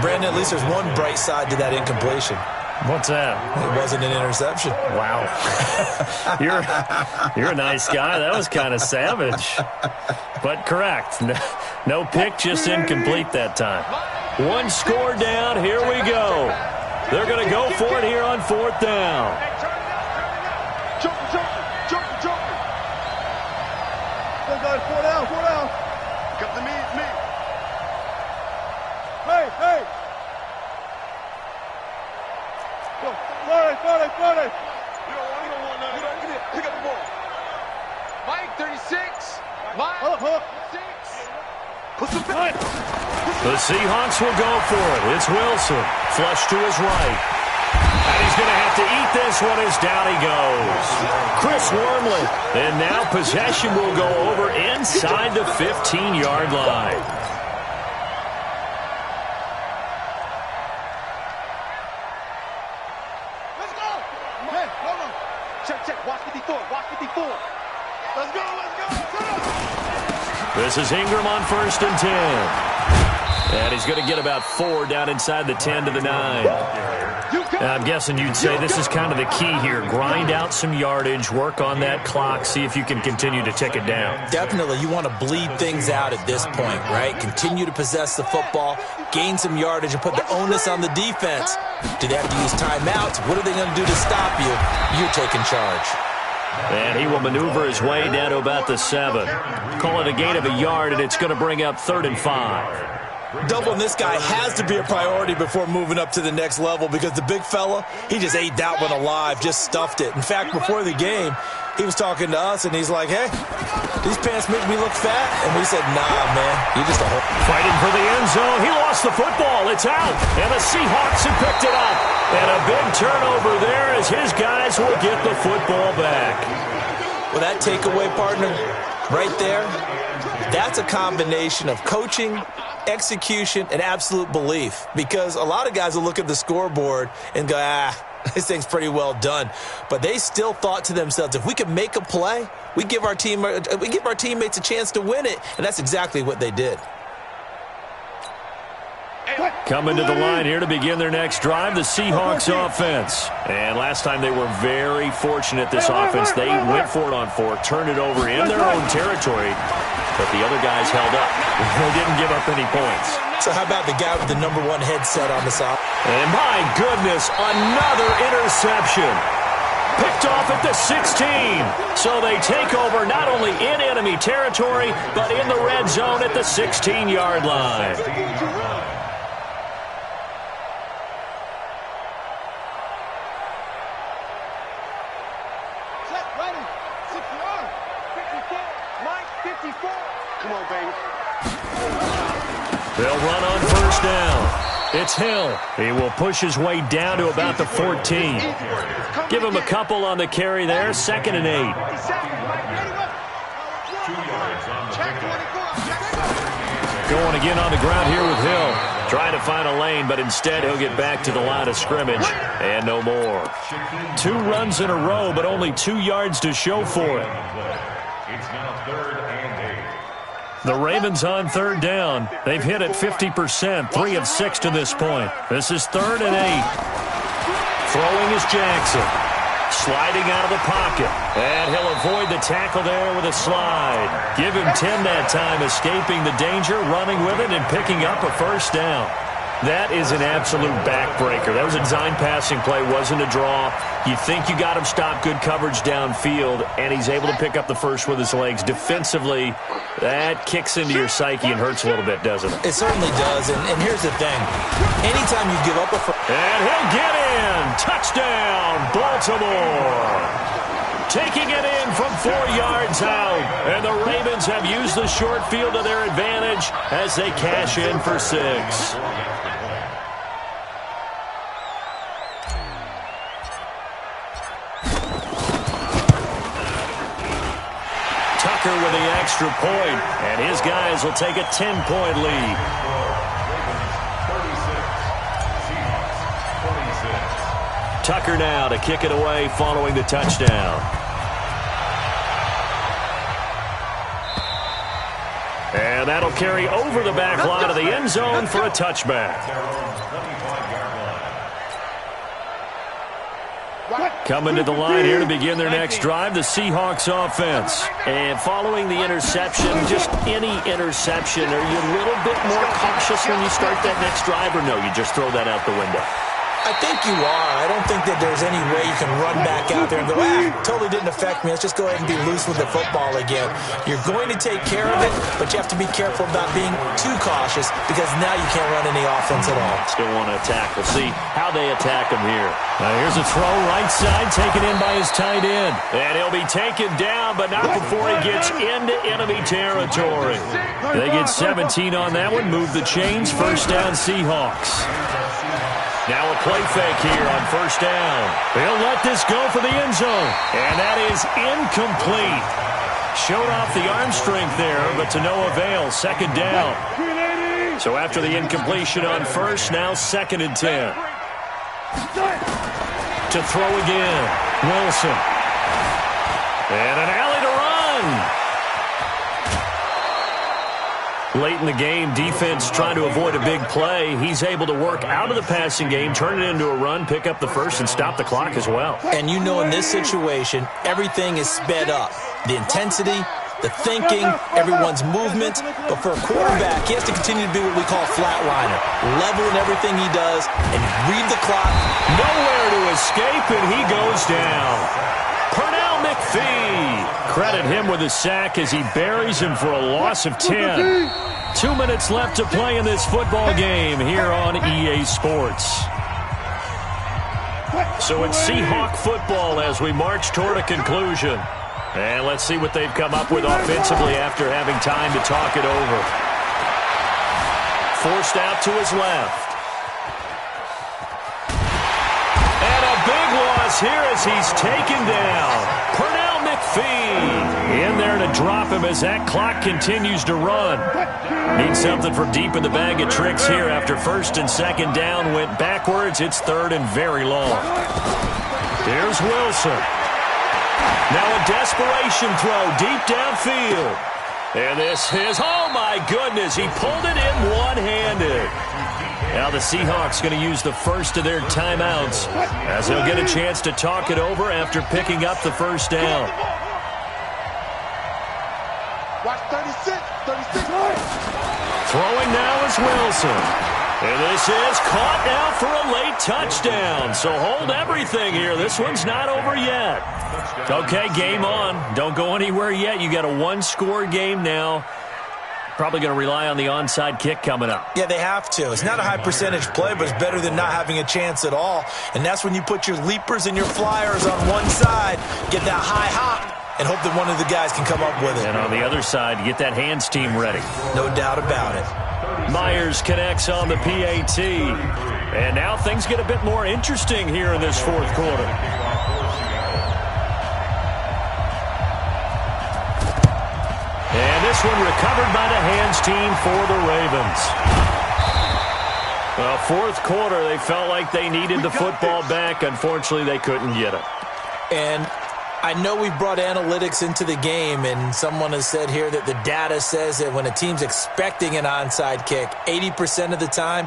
Brandon, at least there's one bright side to that incompletion. What's that? It wasn't an interception. Wow. You're a nice guy. That was kind of savage. But correct. No pick, just incomplete that time. 1 score down. Here we go. They're going to go for it here on 4th down. Four down. Come to me, it's me. Hey. Go. 40. You don't want nothing. Pick up the ball. Mike, 36. Mike, 6. Put some back. The Seahawks will go for it. It's Wilson. Flush to his right. And he's going to have to eat this one as down he goes. Chris Wormley. And now possession will go over inside the 15-yard line. Let's go. Hey, hold on. Check. Watch 54. Let's go. This is Ingram on 1st and 10. And he's going to get about 4 down inside the 10 to the 9. I'm guessing you'd say this is kind of the key here. Grind out some yardage, work on that clock, see if you can continue to tick it down. Definitely, you want to bleed things out at this point, right? Continue to possess the football, gain some yardage, and put the onus on the defense. Do they have to use timeouts? What are they going to do to stop you? You're taking charge. And he will maneuver his way down to about the 7. Call it a gain of a yard, and it's going to bring up 3rd and 5. Doubling this guy has to be a priority before moving up to the next level because the big fella, he just ate that one alive, just stuffed it. In fact, before the game, he was talking to us, and he's like, hey, these pants make me look fat. And we said, nah, man, you're just a whole... Fighting for the end zone. He lost the football. It's out. And the Seahawks have picked it up. And a big turnover there as his guys will get the football back. Well, that takeaway, partner, right there, that's a combination of coaching, execution, and absolute belief. Because a lot of guys will look at the scoreboard and go, this thing's pretty well done. But they still thought to themselves, if we can make a play, we give our teammates a chance to win it. And that's exactly what they did. Coming to the line here to begin their next drive, the Seahawks offense. And last time they were very fortunate, this offense. They went for it on 4, turned it over in their own territory, but the other guys held up. They didn't give up any points. So how about the guy with the number 1 headset on the side? And my goodness, another interception. Picked off at the 16. So they take over not only in enemy territory, but in the red zone at the 16-yard line. Come on, baby. They'll run on 1st down. It's Hill. He will push his way down to about the 14. Give him a couple on the carry there. 2nd and 8. 2 yards. Check 24. Going again on the ground here with Hill. Trying to find a lane, but instead he'll get back to the line of scrimmage. And no more. 2 runs in a row, but only 2 yards to show for it. It's now 3rd and 8. The Ravens on 3rd down. They've hit it 50%, 3 of 6 to this point. This is 3rd and 8. Throwing is Jackson. Sliding out of the pocket. And he'll avoid the tackle there with a slide. Give him 10 that time, escaping the danger, running with it, and picking up a first down. That is an absolute backbreaker. That was a design passing play, wasn't a draw. You think you got him stopped, good coverage downfield, and he's able to pick up the first with his legs. Defensively, that kicks into your psyche and hurts a little bit, doesn't it? It certainly does, and here's the thing. Anytime you give up a first... And he'll get in! Touchdown, Baltimore! Taking it in from 4 yards out. And the Ravens have used the short field to their advantage as they cash in for 6. Tucker with the extra point, and his guys will take a 10-point lead. Tucker now to kick it away following the touchdown. And that'll carry over the back line of the end zone for a touchback. Coming to the line here to begin their next drive, the Seahawks offense. And following the interception, just any interception, are you a little bit more cautious when you start that next drive, or no, you just throw that out the window? I think you are. I don't think that there's any way you can run back out there and go, totally didn't affect me. Let's just go ahead and be loose with the football again. You're going to take care of it, but you have to be careful about being too cautious because now you can't run any offense at all. Still want to attack. We'll see how they attack him here. Now here's a throw right side, taken in by his tight end. And he'll be taken down, but not before he gets into enemy territory. They get 17 on that one, move the chains, first down Seahawks. Now a play fake here on first down. He'll let this go for the end zone. And that is incomplete. Showed off the arm strength there, but to no avail. Second down. So after the incompletion on first, now 2nd and 10. To throw again. Wilson. And an alley to run. Late in the game, defense trying to avoid a big play. He's able to work out of the passing game, turn it into a run, pick up the first, and stop the clock as well. And you know in this situation, everything is sped up. The intensity, the thinking, everyone's movement. But for a quarterback, he has to continue to be what we call a flatliner. Level in everything he does, and read the clock. Nowhere to escape, and he goes down. Pernell McPhee. Credit him with a sack as he buries him for a loss of 10. 2 minutes left to play in this football game here on EA Sports. So it's Seahawk football as we march toward a conclusion. And let's see what they've come up with offensively after having time to talk it over. Forced out to his left. And a big loss here as he's taken down. Pernell McPhee in there to drop him as that clock continues to run. Needs something from deep in the bag of tricks here after first and second down went backwards. It's 3rd and very long. Here's Wilson. Now a desperation throw deep downfield. And this is, oh my goodness, he pulled it in one-handed. Now the Seahawks going to use the first of their timeouts as they'll get a chance to talk it over after picking up the first down. Watch 36. Throwing now is Wilson. And this is caught now for a late touchdown. So hold everything here. This one's not over yet. Okay, game on. Don't go anywhere yet. You got a one-score game now. Probably going to rely on the onside kick coming up. Yeah, they have to. It's not a high percentage play, but it's better than not having a chance at all. And that's when you put your leapers and your flyers on one side, get that high hop, and hope that one of the guys can come up with it. And on the other side, get that hands team ready. No doubt about it. Myers connects on the PAT. And now things get a bit more interesting here in this fourth quarter. And this one recovered by the hands team for the Ravens. Well, fourth quarter, they felt like they needed the football back. Unfortunately, they couldn't get it. And I know we brought analytics into the game, and someone has said here that the data says that when a team's expecting an onside kick, 80% of the time,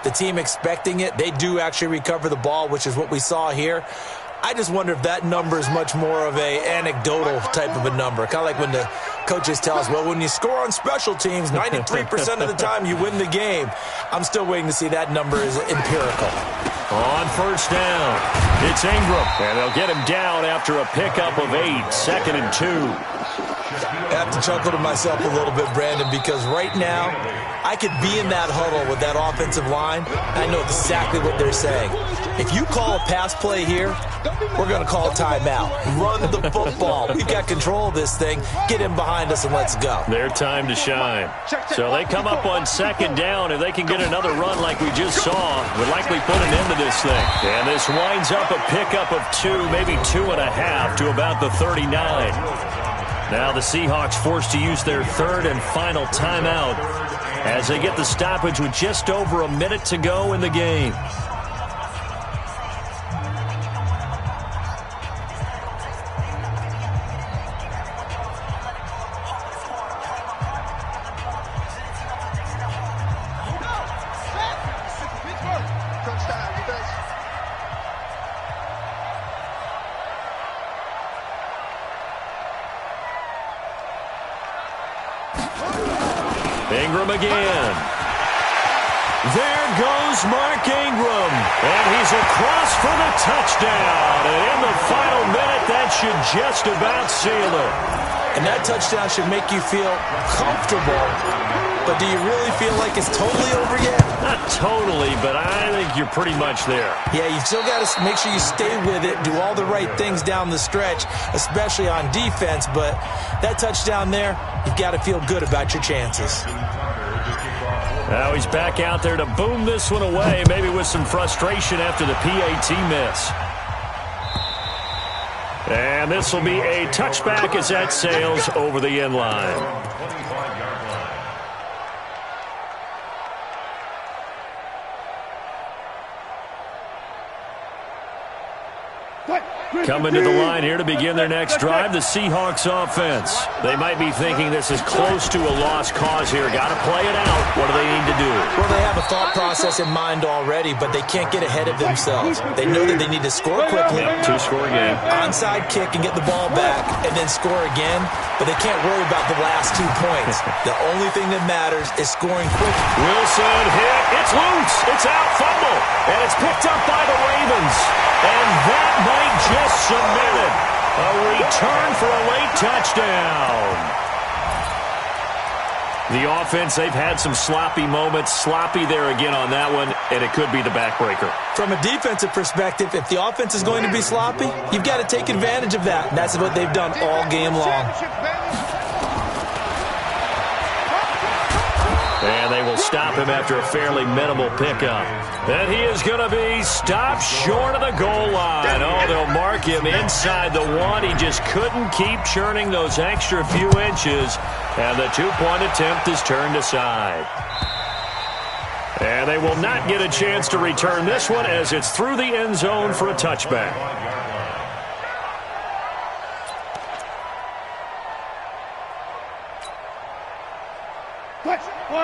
the team expecting it, they do actually recover the ball, which is what we saw here. I just wonder if that number is much more of a anecdotal type of a number. Kind of like when the coaches tell us, well, when you score on special teams, 93% of the time you win the game. I'm still waiting to see that number is empirical. On first down, it's Ingram, and they'll get him down after a pickup of 8, 2nd and 2. I have to chuckle to myself a little bit, Brandon, because right now I could be in that huddle with that offensive line. I know exactly what they're saying. If you call a pass play here, we're going to call a timeout. Run the football. We've got control of this thing. Get him behind us and let's go. Their time to shine. So they come up on 2nd down. If they can get another run like we just saw, would likely put an end to this thing. And this winds up a pickup of 2, maybe 2.5 to about the 39. Now the Seahawks forced to use their 3rd and final timeout as they get the stoppage with just over a minute to go in the game. Ingram again. There goes Mark Ingram. And he's across for the touchdown. And in the final minute, that should just about seal it. And that touchdown should make you feel comfortable. But do you really feel like it's totally over yet? Not totally, but I think you're pretty much there. Yeah, you still got to make sure you stay with it, do all the right things down the stretch, especially on defense. But that touchdown there, you've got to feel good about your chances. Now he's back out there to boom this one away, maybe with some frustration after the PAT miss. And this will be a touchback as that sails over the end line. Coming to the line here to begin their next drive, the Seahawks offense. They might be thinking this is close to a lost cause here. Got to play it out. What do they need to do? Well, they have a thought process in mind already, but they can't get ahead of themselves. They know that they need to score quickly. Yep, 2-score game. Onside kick and get the ball back and then score again, but they can't worry about the last 2 points. The only thing that matters is scoring quickly. Wilson hit. It's loose. It's out. Fumble. And it's picked up by the Ravens. And that might just cement it. A return for a late touchdown. The offense, they've had some sloppy moments. Sloppy there again on that one, and it could be the backbreaker. From a defensive perspective, if the offense is going to be sloppy, you've got to take advantage of that. And that's what they've done all game long. And they will stop him after a fairly minimal pickup. And he is going to be stopped short of the goal line. Oh, they'll mark him inside the 1. He just couldn't keep churning those extra few inches. And the 2-point attempt is turned aside. And they will not get a chance to return this one as it's through the end zone for a touchback.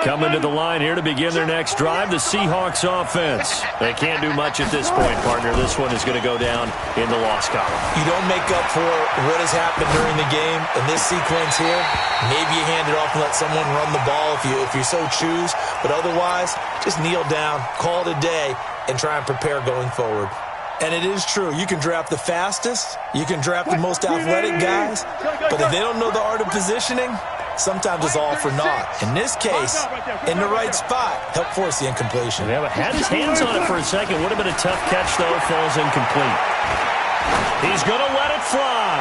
Coming to the line here to begin their next drive, the Seahawks offense. They can't do much at this point, partner. This one is going to go down in the loss column. You don't make up for what has happened during the game. In this sequence here, maybe you hand it off and let someone run the ball if you so choose. But otherwise, just kneel down, call it a day, and try and prepare going forward. And it is true. You can draft the fastest. You can draft the most athletic guys. But if they don't know the art of positioning, sometimes it's all for naught. In this case, in the right spot, help force the incompletion. Yeah, but had his hands on it for a second. Would have been a tough catch, though. Falls incomplete. He's going to let it fly.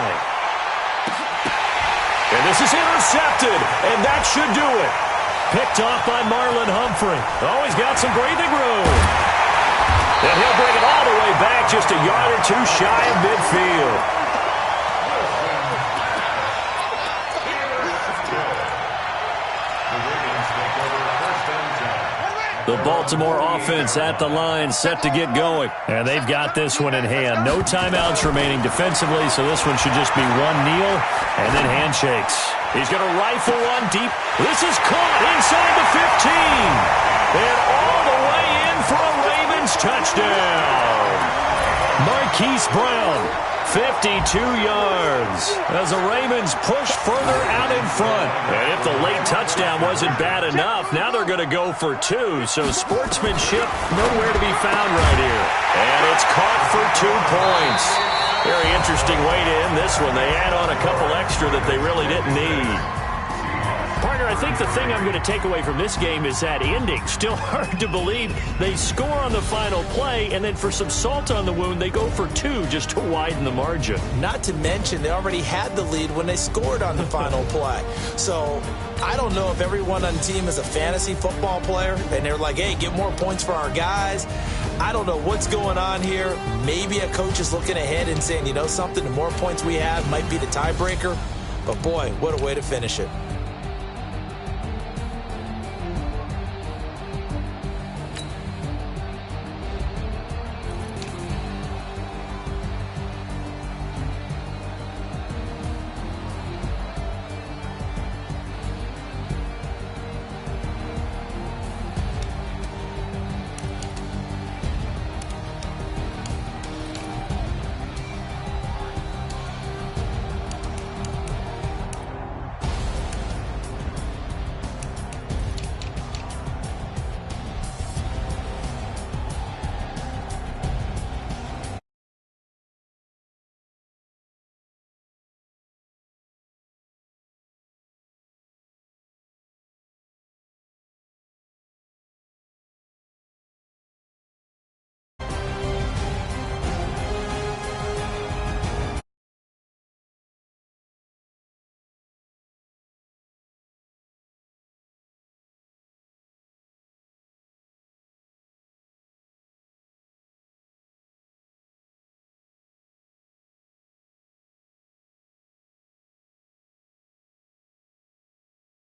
And this is intercepted, and that should do it. Picked off by Marlon Humphrey. Oh, he's got some breathing room. And he'll bring it all the way back just a yard or two shy of midfield. The Baltimore offense at the line, set to get going. And they've got this one in hand. No timeouts remaining defensively, so this one should just be one kneel and then handshakes. He's going to rifle one deep. This is caught inside the 15. And all the way in for a Ravens touchdown. Marquise Brown, 52 yards as the Ravens push further out in front. And if the late touchdown wasn't bad enough, now they're going to go for two. So sportsmanship nowhere to be found right here. And it's caught for 2 points. Very interesting way to end this one. They add on a couple extra that they really didn't need. Partner, I think the thing I'm going to take away from this game is that ending. Still hard to believe. They score on the final play, and then for some salt on the wound, they go for 2 just to widen the margin. Not to mention, they already had the lead when they scored on the final play. So I don't know if everyone on the team is a fantasy football player, and they're like, hey, get more points for our guys. I don't know what's going on here. Maybe a coach is looking ahead and saying, you know something, the more points we have might be the tiebreaker. But, boy, what a way to finish it.